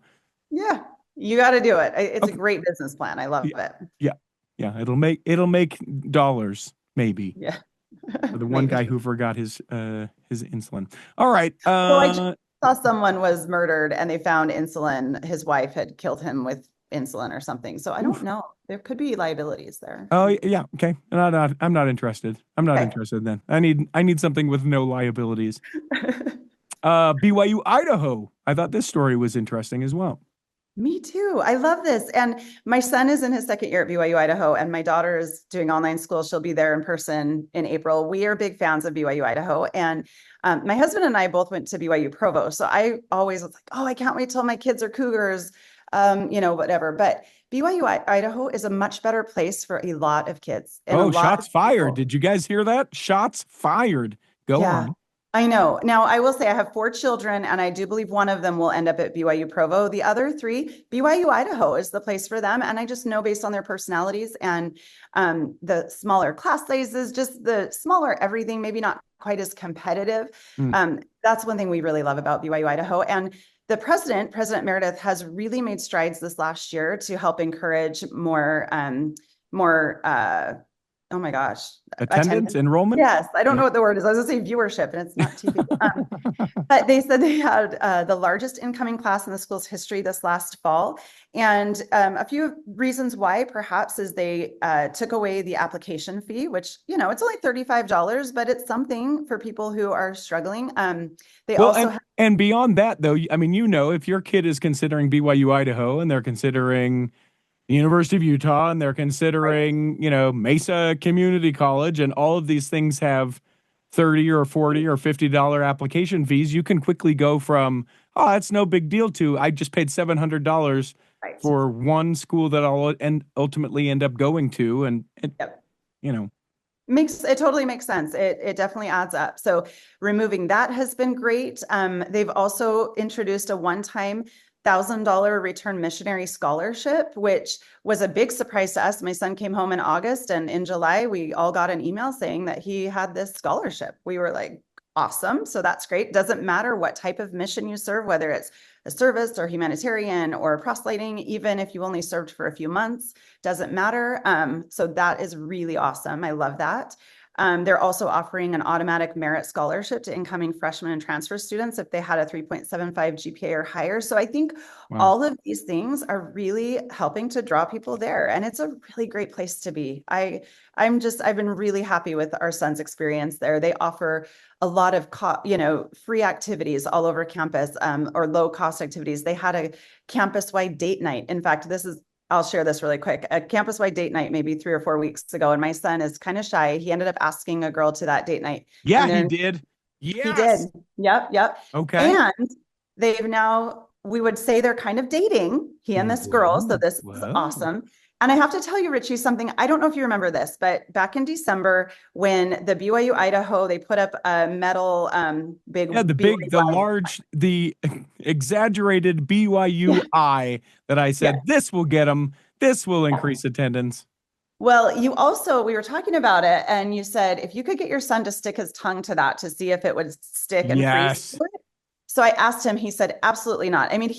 Yeah, you got to do it. It's a Okay. great business plan. I love Yeah. it. Yeah. Yeah. It'll make dollars, maybe. Yeah. For the one Maybe. guy who forgot his insulin. All right. So I just saw someone was murdered and they found insulin. His wife had killed him with insulin or something. So I don't know. There could be liabilities there. Oh yeah, okay. I'm not interested. I'm not Okay. interested then. I need something with no liabilities. BYU Idaho. I thought this story was interesting as well. Me too. I love this. And my son is in his second year at BYU Idaho, and my daughter is doing online school. She'll be there in person in April. We are big fans of BYU Idaho. And my husband and I both went to BYU Provo. So I always was like, oh, I can't wait till my kids are Cougars, whatever. But BYU Idaho is a much better place for a lot of kids. And a Oh, lot shots of fired. people. Did you guys hear that? Shots fired. Go Yeah. on. I know. Now, I will say I have 4 children, and I do believe one of them will end up at BYU Provo. The other 3, BYU Idaho is the place for them. And I just know based on their personalities and the smaller class sizes, just the smaller everything, maybe not quite as competitive. That's one thing we really love about BYU Idaho. And the President Meredith, has really made strides this last year to help encourage more, oh my gosh. Attendance, enrollment? Yes, I don't know what the word is. I was going to say viewership, and it's not TV. But they said they had the largest incoming class in the school's history this last fall. And a few reasons why, perhaps, is they took away the application fee, which, it's only $35, but it's something for people who are struggling. And beyond that, though, I mean, if your kid is considering BYU Idaho and they're considering the University of Utah and they're considering, Mesa Community College, and all of these things have $30 or $40 or $50 application fees, you can quickly go from, oh, that's no big deal, to I just paid $700 for one school that I'll ultimately end up going to. And, Yep. It totally makes sense. It definitely adds up. So removing that has been great. They've also introduced a one-time $1,000 return missionary scholarship, which was a big surprise to us. My son came home in August, and in July, we all got an email saying that he had this scholarship. We were like, awesome. So that's great. Doesn't matter what type of mission you serve, whether it's a service or humanitarian or proselyting, even if you only served for a few months, doesn't matter. So that is really awesome. I love that. They're also offering an automatic merit scholarship to incoming freshmen and transfer students if they had a 3.75 GPA or higher. So I think all of these things are really helping to draw people there. And it's a really great place to be. I've been really happy with our son's experience there. They offer a lot of, free activities all over campus, or low cost activities. They had a campus-wide date night. In fact, I'll share this really quick. A campus-wide date night, maybe 3 or 4 weeks ago, and my son is kind of shy. He ended up asking a girl to that date night. Yeah, he did. Yes. He did. Yep. Okay. And they've now, we would say they're kind of dating, he and this girl. So this is awesome. And I have to tell you, Richie, something. I don't know if you remember this, but back in December, when the BYU Idaho, they put up a metal the exaggerated BYU eye that I said, this will get them. This will increase attendance. Well, we were talking about it, and you said if you could get your son to stick his tongue to that to see if it would stick and freeze. So I asked him, he said, absolutely not. I mean,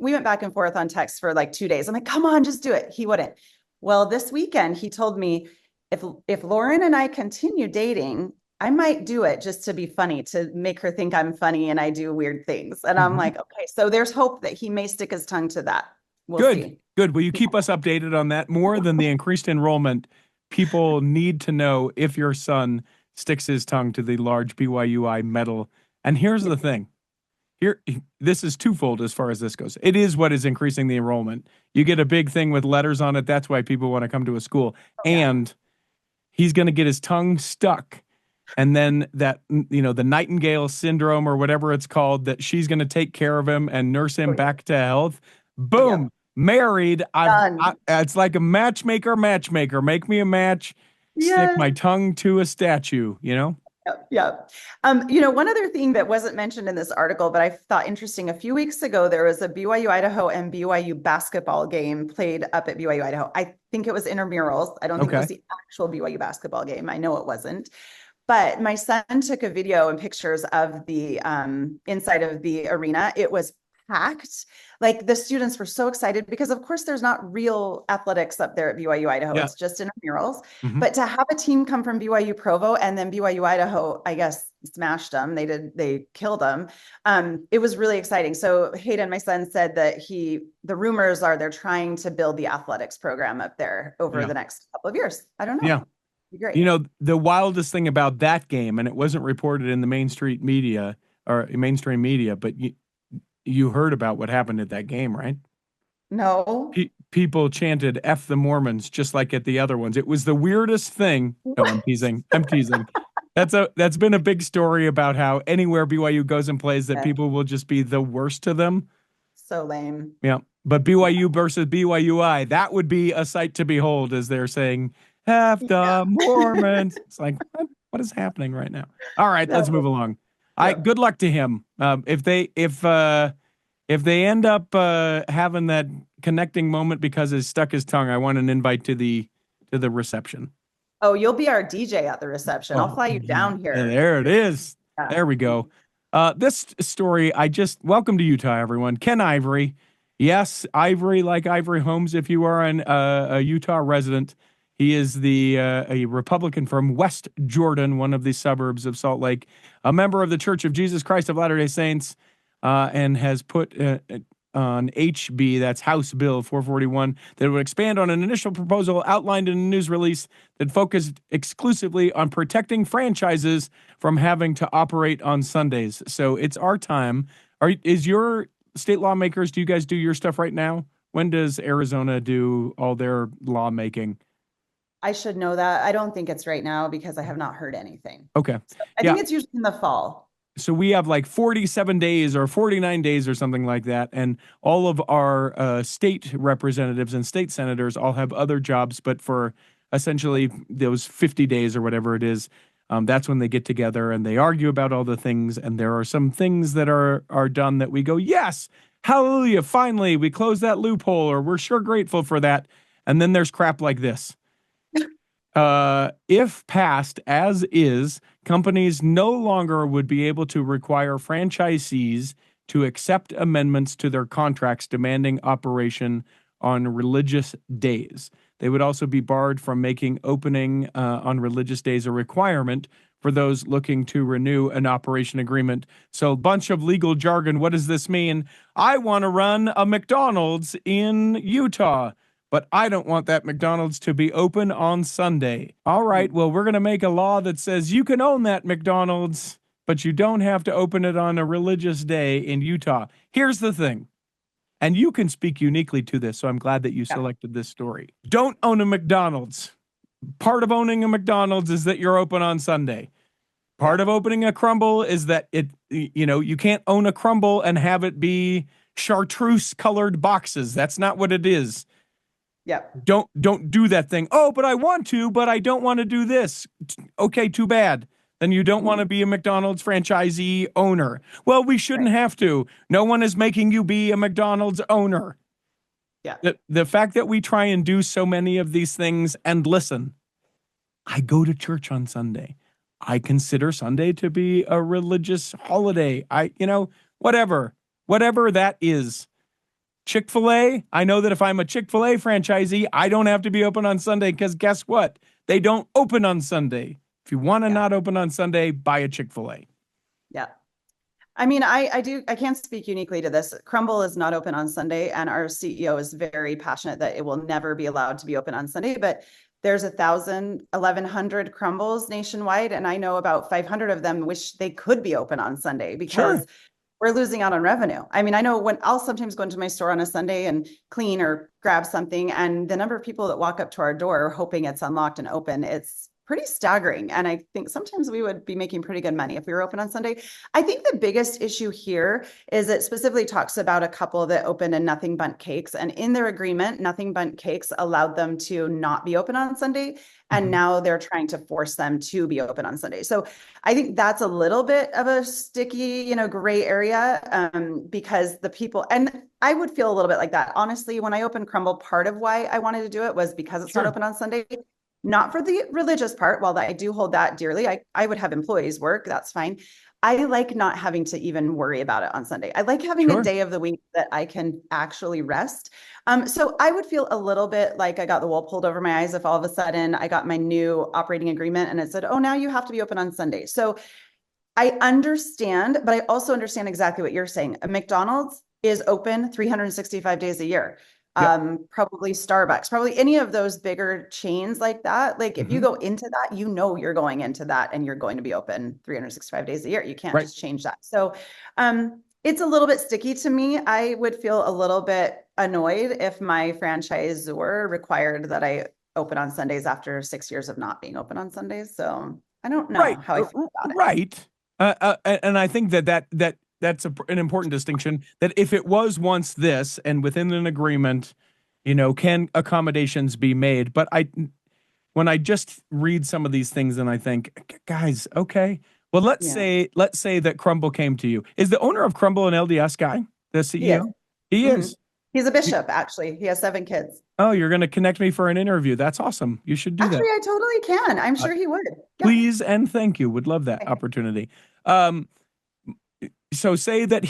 we went back and forth on text for like 2 days. I'm like, come on, just do it. He wouldn't. Well, this weekend he told me, if Lauren and I continue dating, I might do it just to be funny, to make her think I'm funny and I do weird things. And I'm like, okay, so there's hope that he may stick his tongue to that. We'll see. Good. Will you keep us updated on that? More than the increased enrollment, people need to know if your son sticks his tongue to the large BYUI medal. And here's the thing. This is twofold as far as this goes. It is what is increasing the enrollment. You get a big thing with letters on it. That's why people want to come to a school. And he's going to get his tongue stuck. And then that, the Nightingale syndrome or whatever it's called, that she's going to take care of him and nurse him back to health. Boom. Married. It's like a matchmaker. Make me a match. Stick my tongue to a statue, Yep. Yep. One other thing that wasn't mentioned in this article, but I thought interesting, a few weeks ago, there was a BYU Idaho and BYU basketball game played up at BYU Idaho. I think it was intramurals. I don't think it was Okay. the actual BYU basketball game. I know it wasn't. But my son took a video and pictures of the inside of the arena. It was packed. Like the students were so excited because, of course, there's not real athletics up there at BYU Idaho. Yeah. It's just intramurals. Mhm. But to have a team come from BYU Provo and then BYU Idaho, I guess, smashed them. They killed them. It was really exciting. So Hayden, my son, said that the rumors are they're trying to build the athletics program up there over Yeah. the next couple of years. I don't know. Yeah. Be great. You know, the wildest thing about that game, and it wasn't reported in the mainstream media, but you heard about what happened at that game, right? No. People chanted "F the Mormons" just like at the other ones. It was the weirdest thing. No, I'm teasing. I'm teasing. That's been a big story about how anywhere BYU goes and plays, that people will just be the worst to them. So lame. Yeah, but BYU versus BYUI, that would be a sight to behold, as they're saying "F the Mormons." It's like what is happening right now? All right, let's move along. Good luck to him. If they end up having that connecting moment because he stuck his tongue, I want an invite to the reception. Oh, you'll be our DJ at the reception. I'll fly you down here. There it is. Yeah. There we go. This story, welcome to Utah, everyone. Ken Ivory. Yes, Ivory, like Ivory Holmes, if you are a Utah resident. He is a Republican from West Jordan, one of the suburbs of Salt Lake, a member of the Church of Jesus Christ of Latter-day Saints, and has put on HB, that's House Bill 441, that would expand on an initial proposal outlined in a news release that focused exclusively on protecting franchises from having to operate on Sundays. So it's our time. Is your state lawmakers, do you guys do your stuff right now? When does Arizona do all their lawmaking? I should know that. I don't think it's right now because I have not heard anything. Okay. I think it's usually in the fall. So we have like 47 days or 49 days or something like that. And all of our state representatives and state senators all have other jobs. But for essentially those 50 days or whatever it is, that's when they get together and they argue about all the things. And there are some things that are done that we go, yes, hallelujah, finally, we closed that loophole, or we're sure grateful for that. And then there's crap like this. If passed as is, companies no longer would be able to require franchisees to accept amendments to their contracts demanding operation on religious days. They would also be barred from making opening on religious days a requirement for those looking to renew an operation agreement. So a bunch of legal jargon. What does this mean? I want to run a McDonald's in Utah, but I don't want that McDonald's to be open on Sunday. All right, well, we're going to make a law that says you can own that McDonald's, but you don't have to open it on a religious day in Utah. Here's the thing, and you can speak uniquely to this, so I'm glad that you selected this story. Don't own a McDonald's. Part of owning a McDonald's is that you're open on Sunday. Part of opening a Crumble is that you can't own a Crumble and have it be chartreuse colored boxes. That's not what it is. Yeah. Don't do that thing. Oh, but I want to, but I don't want to do this. Okay, too bad. Then you don't want to be a McDonald's franchisee owner. Well, we shouldn't have to. No one is making you be a McDonald's owner. Yeah. The fact that we try and do so many of these things, and listen, I go to church on Sunday. I consider Sunday to be a religious holiday. Whatever that is. Chick-fil-A, I know that if I'm a Chick-fil-A franchisee, I don't have to be open on Sunday because guess what? They don't open on Sunday. If you want to not open on Sunday, buy a Chick-fil-A. Yeah. I mean, I can't speak uniquely to this. Crumble is not open on Sunday, and our CEO is very passionate that it will never be allowed to be open on Sunday, but there's 1,100 Crumbles nationwide, and I know about 500 of them wish they could be open on Sunday because we're losing out on revenue. I mean, I know when I'll sometimes go into my store on a Sunday and clean or grab something, and the number of people that walk up to our door hoping it's unlocked and open, it's pretty staggering. And I think sometimes we would be making pretty good money if we were open on Sunday. I think the biggest issue here is it specifically talks about a couple that opened a Nothing Bundt Cakes. And in their agreement, Nothing Bundt Cakes allowed them to not be open on Sunday. And now they're trying to force them to be open on Sunday. So I think that's a little bit of a sticky, gray area, because the people, and I would feel a little bit like that. Honestly, when I opened Crumble, part of why I wanted to do it was because it's not open on Sunday, not for the religious part. While I do hold that dearly, I would have employees work. That's fine. I like not having to even worry about it on Sunday. I like having a day of the week that I can actually rest. So I would feel a little bit like I got the wool pulled over my eyes if all of a sudden I got my new operating agreement and it said, oh, now you have to be open on Sunday. So I understand, but I also understand exactly what you're saying. A McDonald's is open 365 days a year. Probably Starbucks, probably any of those bigger chains like that. Like if you go into that, you're going into that and you're going to be open 365 days a year. You can't just change that. So it's a little bit sticky to me. I would feel a little bit annoyed if my franchisor required that I open on Sundays after 6 years of not being open on Sundays. So I don't know how I feel about it. Right. And I think that's an important distinction, that if it was once this and within an agreement, can accommodations be made? But when I just read some of these things and I think, guys, okay, well, let's say that Crumble came to you. Is the owner of Crumble an LDS guy, the CEO? He is. He's a bishop, actually. He has 7 kids. Oh, you're going to connect me for an interview. That's awesome. You should do that. Actually, I totally can. I'm sure he would. Yeah. Please and thank you. Would love that opportunity. So say that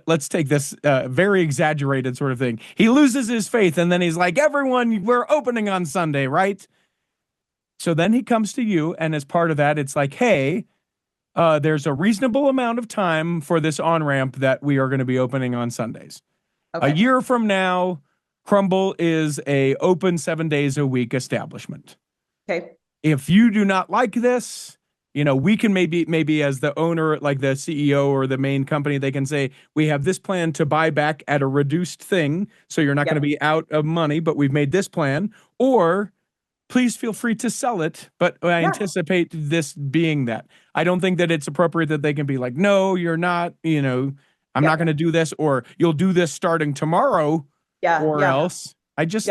let's take this very exaggerated sort of thing. He loses his faith and then he's like, everyone, we're opening on Sunday, right? So then he comes to you, and as part of that, it's like, hey, there's a reasonable amount of time for this on-ramp that we are going to be opening on Sundays. A year from now, Crumble is a open 7 days a week establishment. Okay. If you do not like this, we can maybe as the owner, like the CEO or the main company, they can say, we have this plan to buy back at a reduced thing. So you're not going to be out of money, but we've made this plan. Or please feel free to sell it. But I anticipate this being that. I don't think that it's appropriate that they can be like, no, you're not, I'm not going to do this, or you'll do this starting tomorrow or else. I just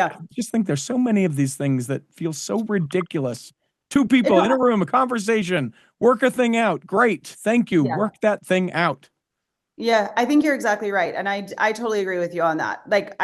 think there's so many of these things that feel so ridiculous. 2 people in a room, a conversation, work a thing out. Great. Thank you. Work that thing out. Yeah, I think you're exactly right. And I totally agree with you on that. Like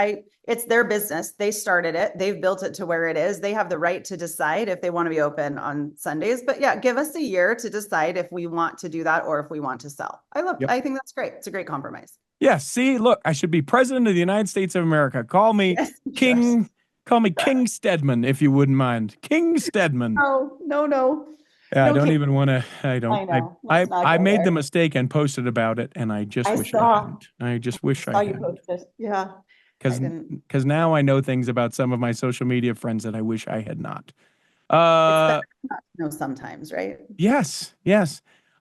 it's their business. They started it. They've built it to where it is. They have the right to decide if they want to be open on Sundays. But give us a year to decide if we want to do that or if we want to sell. I think that's great. It's a great compromise. Yes. See, look, I should be president of the United States of America. Call me King. Call me King Stedman, if you wouldn't mind. King Stedman. No. Yeah, I don't even want to. I don't. I know. I made the mistake and posted about it, and I just wish I hadn't. I just wish I hadn't. You posted. Yeah. Because now I know things about some of my social media friends that I wish I had not. It's better not to know sometimes, right? Yes.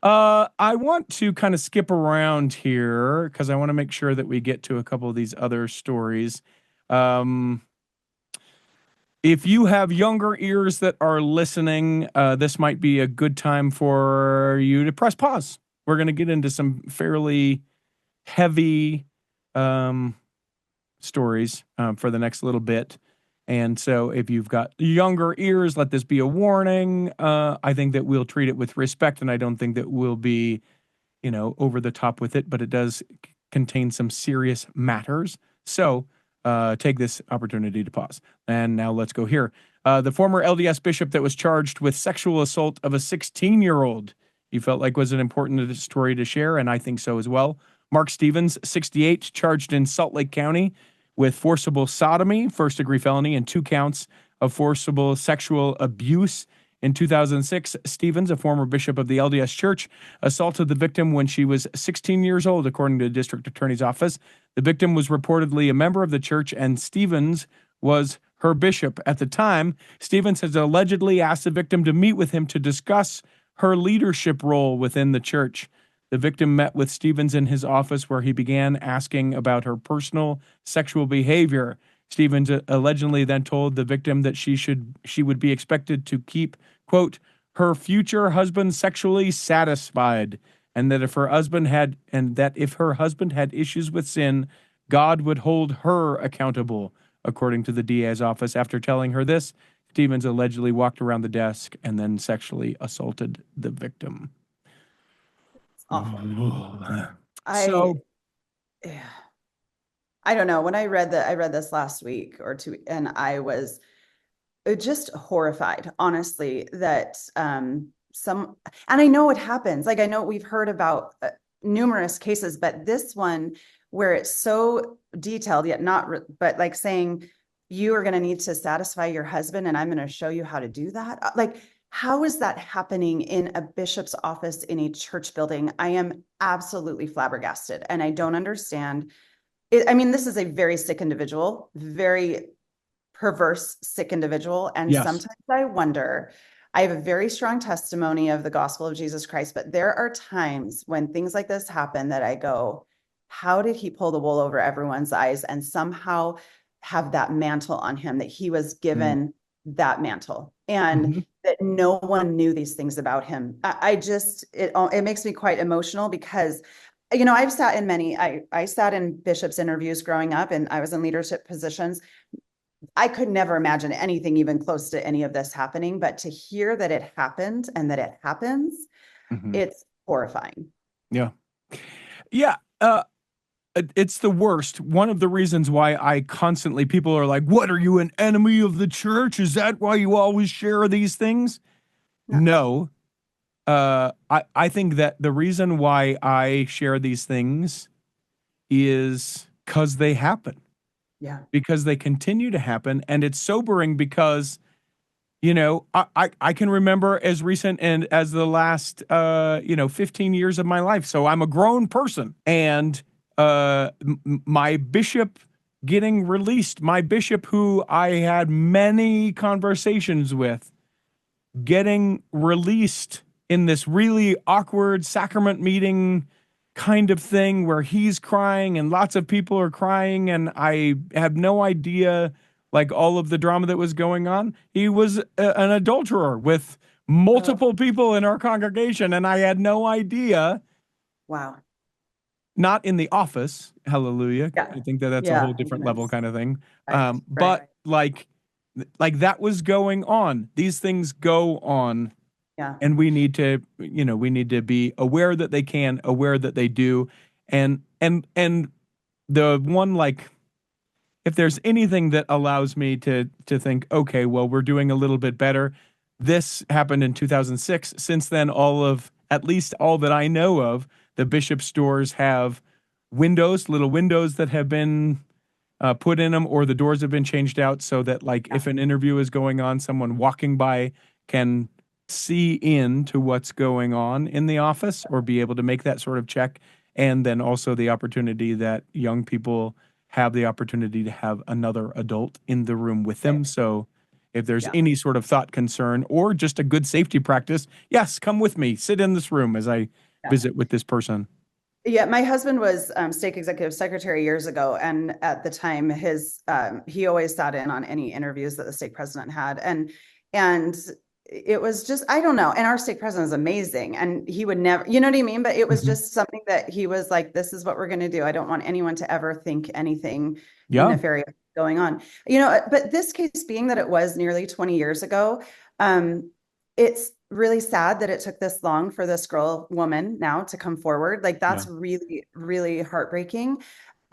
I want to kind of skip around here because I want to make sure that we get to a couple of these other stories. If you have younger ears that are listening, this might be a good time for you to press pause. We're going to get into some fairly heavy stories for the next little bit. And so if you've got younger ears, let this be a warning. I think that we'll treat it with respect, and I don't think that we'll be, over the top with it, but it does contain some serious matters. So take this opportunity to pause. And now let's go here. The former LDS bishop that was charged with sexual assault of a 16-year-old, he felt like was an important story to share, and I think so as well. Mark Stevens, 68, charged in Salt Lake County with forcible sodomy, first-degree felony, and 2 counts of forcible sexual abuse. In 2006, Stevens, a former bishop of the LDS Church, assaulted the victim when she was 16 years old, according to the district attorney's office. The victim was reportedly a member of the church, and Stevens was her bishop. At the time, Stevens has allegedly asked the victim to meet with him to discuss her leadership role within the church. The victim met with Stevens in his office, where he began asking about her personal sexual behavior. Stevens allegedly then told the victim that she would be expected to keep quote, her future husband sexually satisfied, and that if her husband had issues with sin, God would hold her accountable. According to the DA's office, after telling her this, Stevens allegedly walked around the desk and then sexually assaulted the victim. It's awful. So, Yeah. I don't know. When I read this last week or two, and I was just horrified, honestly, that and I know it happens. Like, I know we've heard about numerous cases, but this one where it's so detailed yet not, but like saying you are going to need to satisfy your husband, and I'm going to show you how to do that. Like, how is that happening in a bishop's office in a church building? I am absolutely flabbergasted, and I don't understand it. I mean, this is a very sick individual, very perverse, sick individual. And yes. sometimes I wonder, I have a very strong testimony of the gospel of Jesus Christ, but there are times when things like this happen that I go, how did he pull the wool over everyone's eyes and somehow have that mantle on him, that he was given that mantle, and that no one knew these things about him? It makes me quite emotional because, you know, I've sat in I sat in bishops' interviews growing up, and I was in leadership positions. I could never imagine anything even close to any of this happening, but to hear that it happened and that it happens, it's horrifying. Yeah. Yeah. It's the worst. One of the reasons why people are like, what, are you an enemy of the church? Is that why you always share these things? No. I think that the reason why I share these things is because they happen. Yeah. Because they continue to happen. And it's sobering because, you know, I can remember as recent and as the last, 15 years of my life. So I'm a grown person, and my bishop getting released, my bishop who I had many conversations with, getting released in this really awkward sacrament meeting kind of thing where he's crying and lots of people are crying, and I have no idea, like, all of the drama that was going on. He was an adulterer with multiple people in our congregation, and I had no idea. Wow. Not in the office, hallelujah. Yeah. I think that's a whole different level kind of thing. But like that was going on. These things go on. Yeah. And we need to be aware that they can, aware that they do. And the one, like, if there's anything that allows me to think, okay, well, we're doing a little bit better. This happened in 2006. Since then, at least all that I know of, the bishop stores have little windows that have been put in them, or the doors have been changed out so that, like, if an interview is going on, someone walking by can see into what's going on in the office or be able to make that sort of check. And then also the opportunity that young people have the opportunity to have another adult in the room with them. So if there's any sort of thought, concern, or just a good safety practice, yes, come with me, sit in this room as I visit with this person. Yeah, my husband was stake executive secretary years ago, and at the time, he always sat in on any interviews that the stake president had, and it was just, I don't know. And our stake president is amazing, and he would never, you know what I mean? But it was just something that he was like, "This is what we're going to do. I don't want anyone to ever think anything nefarious going on." You know, but this case being that it was nearly 20 years ago, it's really sad that it took this long for this woman now to come forward. Like, that's really, really heartbreaking.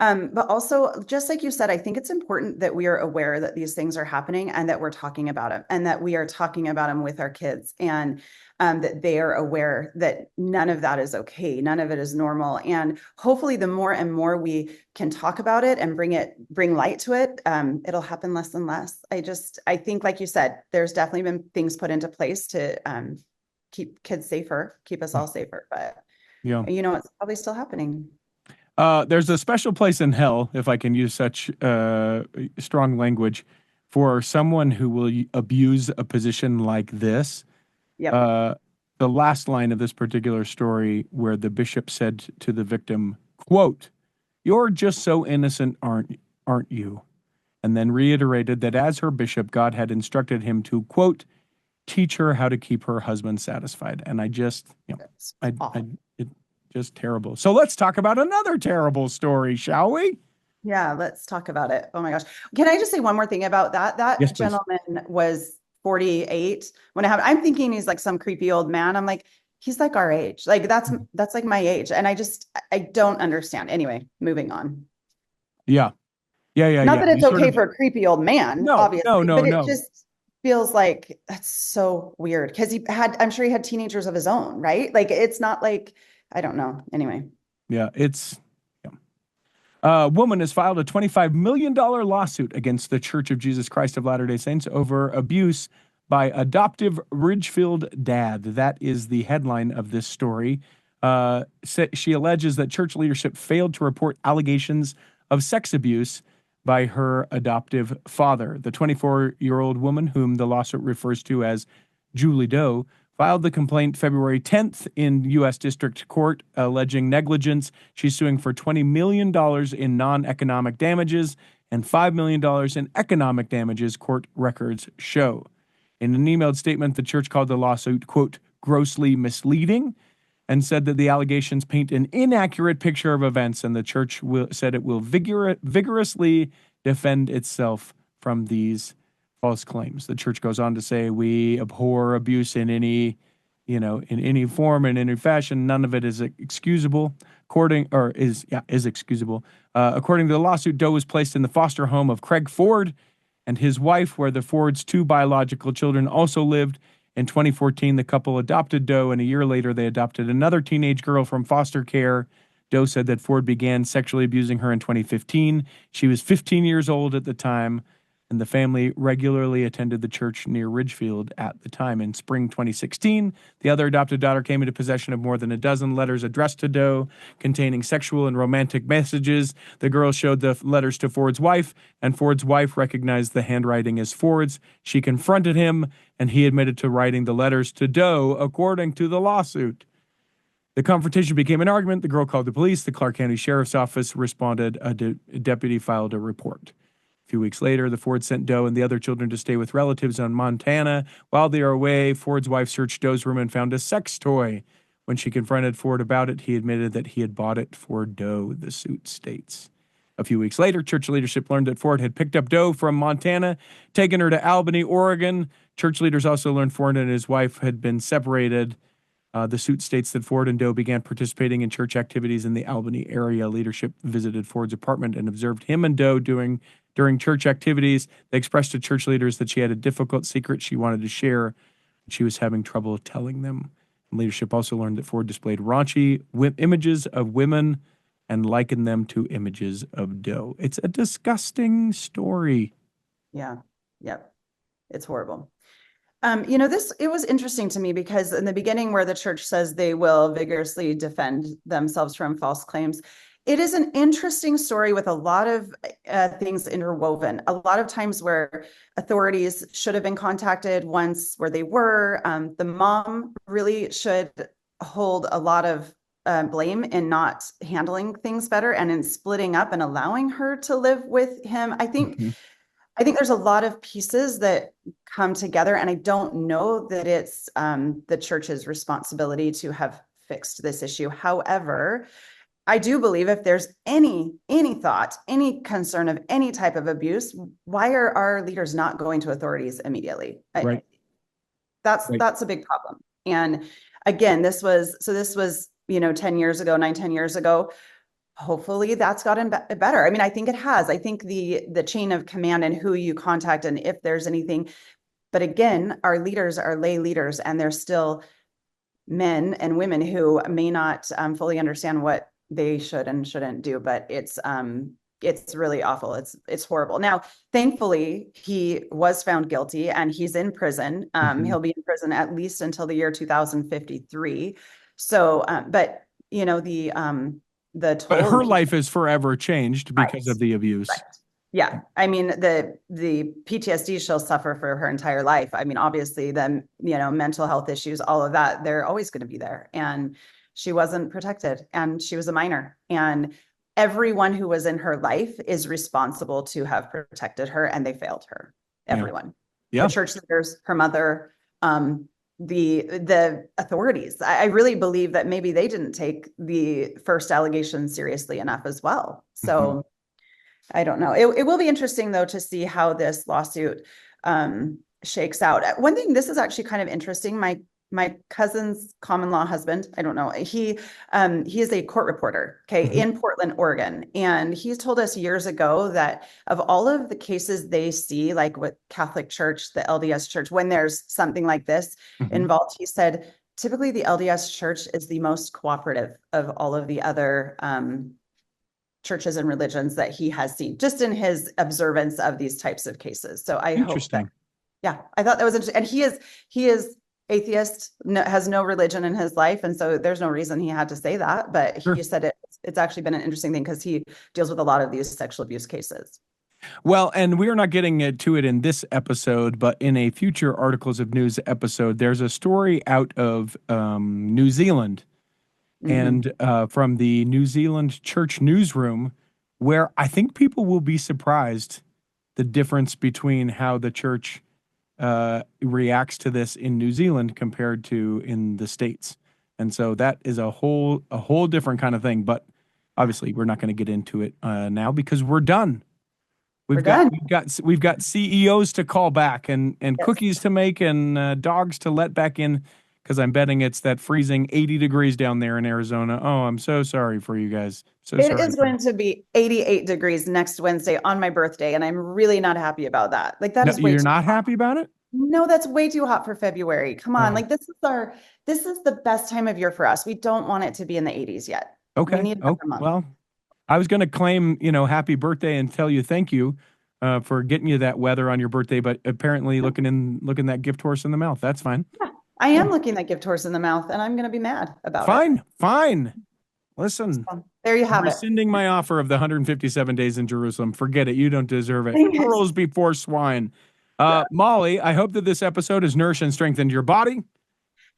But also, just like you said, I think it's important that we are aware that these things are happening and that we're talking about them, and that we are talking about them with our kids, and that they are aware that none of that is okay. None of it is normal. And hopefully the more and more we can talk about it and bring light to it, it'll happen less and less. I think, like you said, there's definitely been things put into place to keep kids safer, keep us all safer. But, you know, it's probably still happening. There's a special place in hell, if I can use such strong language, for someone who will abuse a position like this. The last line of this particular story, where the bishop said to the victim, quote, "You're just so innocent, aren't you?" And then reiterated that as her bishop, God had instructed him to, quote, teach her how to keep her husband satisfied. And I just, It's I awful. it just terrible. So let's talk about another terrible story, shall we? Yeah, let's talk about it. Oh my gosh. Can I just say one more thing about that? Yes, That please. gentleman was 48 when it happened. I'm thinking he's like some creepy old man. I'm like, he's like our age. Like that's like my age. And I don't understand. Anyway, moving on. Yeah. Yeah, yeah, Not yeah. that He it's sort okay of for a creepy old man, no, no, obviously, no, but it no. just feels like that's so weird because I'm sure he had teenagers of his own, right? Like it's not like, I don't know. Anyway. Yeah, it's yeah. A woman has filed a $25 million lawsuit against the Church of Jesus Christ of Latter-day Saints over abuse by adoptive Ridgefield dad. That is the headline of this story. She alleges that church leadership failed to report allegations of sex abuse by her adoptive father. The 24-year-old woman, whom the lawsuit refers to as Julie Doe, filed the complaint February 10th in U.S. District Court, alleging negligence. She's suing for $20 million in non-economic damages and $5 million in economic damages, court records show. In an emailed statement, the church called the lawsuit, quote, grossly misleading, and said that the allegations paint an inaccurate picture of events, and the church said it will vigorously defend itself from these false claims. The church goes on to say, we abhor abuse in any, in any form, in any fashion. None of it is excusable. Is excusable. According to the lawsuit, Doe was placed in the foster home of Craig Ford and his wife, where the Fords' two biological children also lived. In 2014, the couple adopted Doe, and a year later, they adopted another teenage girl from foster care. Doe said that Ford began sexually abusing her in 2015. She was 15 years old at the time, and the family regularly attended the church near Ridgefield at the time. In spring 2016, the other adopted daughter came into possession of more than a dozen letters addressed to Doe containing sexual and romantic messages. The girl showed the letters to Ford's wife, and Ford's wife recognized the handwriting as Ford's. She confronted him, and he admitted to writing the letters to Doe, according to the lawsuit. The confrontation became an argument. The girl called the police. The Clark County Sheriff's Office responded. A deputy filed a report. A few weeks later, the Ford sent Doe and the other children to stay with relatives in Montana. While they are away, Ford's wife searched Doe's room and found a sex toy. When she confronted Ford about it, he admitted that he had bought it for Doe, the suit states. A few weeks later, church leadership learned that Ford had picked up Doe from Montana, taken her to Albany, Oregon. Church leaders also learned Ford and his wife had been separated. The suit states that Ford and Doe began participating in church activities in the Albany area. Leadership visited Ford's apartment and observed him and Doe during church activities. They expressed to church leaders that she had a difficult secret she wanted to share. She was having trouble telling them. Leadership also learned that Ford displayed raunchy images of women and likened them to images of Doe. It's a disgusting story. Yeah. Yep. It's horrible. It was interesting to me because in the beginning where the church says they will vigorously defend themselves from false claims, it is an interesting story with a lot of things interwoven. A lot of times where authorities should have been contacted once where they were. The mom really should hold a lot of blame in not handling things better and in splitting up and allowing her to live with him. I think there's a lot of pieces that come together, and I don't know that it's the church's responsibility to have fixed this issue. However, I do believe if there's any thought, any concern of any type of abuse, why are our leaders not going to authorities immediately? Right. That's a big problem. And again, this was 10 years ago, 10 years ago. Hopefully that's gotten better. I mean, I think it has. I think the chain of command and who you contact and if there's anything, but again, our leaders are lay leaders and they're still men and women who may not fully understand what they should and shouldn't do, but it's really awful. It's horrible. Now, thankfully, he was found guilty and he's in prison. He'll be in prison at least until the year 2053. So, but But her life is forever changed because Right. of the abuse. Right. Yeah. I mean, the PTSD she'll suffer for her entire life. I mean, obviously the, mental health issues, all of that, they're always going to be there. And she wasn't protected and she was a minor, and everyone who was in her life is responsible to have protected her, and they failed her. Yeah. Everyone, Yeah. the church leaders, her mother, the authorities. I really believe that maybe they didn't take the first allegation seriously enough as well. So I don't know. It will be interesting though to see how this lawsuit shakes out. One thing, this is actually kind of interesting. My cousin's common law husband, I don't know, he is a court reporter, okay, in Portland, Oregon. And he's told us years ago that of all of the cases they see, like with Catholic Church, the LDS Church, when there's something like this involved, he said, typically the LDS Church is the most cooperative of all of the other churches and religions that he has seen, just in his observance of these types of cases. So I hope that, yeah, I thought that was interesting. And he is atheist, has no religion in his life. And so there's no reason he had to say that, but he said it's actually been an interesting thing because he deals with a lot of these sexual abuse cases. Well, and we're not getting to it in this episode, but in a future Articles of News episode, there's a story out of New Zealand and from the New Zealand Church newsroom, where I think people will be surprised the difference between how the church reacts to this in New Zealand compared to in the States. And so that is a whole different kind of thing. But obviously we're not going to get into it now because we're done. We've got CEOs to call back and cookies to make and dogs to let back in, because I'm betting it's that freezing 80 degrees down there in Arizona. Oh, I'm so sorry for you guys. It is going to be 88 degrees next Wednesday on my birthday, and I'm really not happy about that. Like that is way You're not happy about it? No, that's way too hot for February. Come on. Like this is the best time of year for us. We don't want it to be in the 80s yet. Okay. We need another month. Well, I was going to claim, happy birthday and tell you thank you for getting you that weather on your birthday, but apparently looking that gift horse in the mouth. That's fine. Yeah, I am looking that gift horse in the mouth, and I'm going to be mad about it. Fine. Listen, so, there you have it. Rescinding my offer of the 157 days in Jerusalem. Forget it. You don't deserve it. Pearls before swine. Molly, I hope that this episode has nourished and strengthened your body.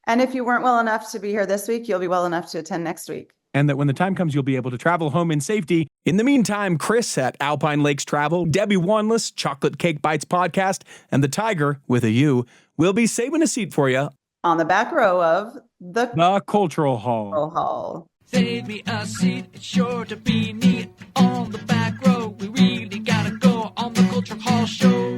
And if you weren't well enough to be here this week, you'll be well enough to attend next week. And that when the time comes, you'll be able to travel home in safety. In the meantime, Chris at Alpine Lakes Travel, Debbie Wanless, Chocolate Cake Bites Podcast, and the Tiger with a U will be saving a seat for you on the back row of the Cultural Hall. Save me a seat, it's sure to be neat on the back row. We really gotta go on the Cultural Hall show.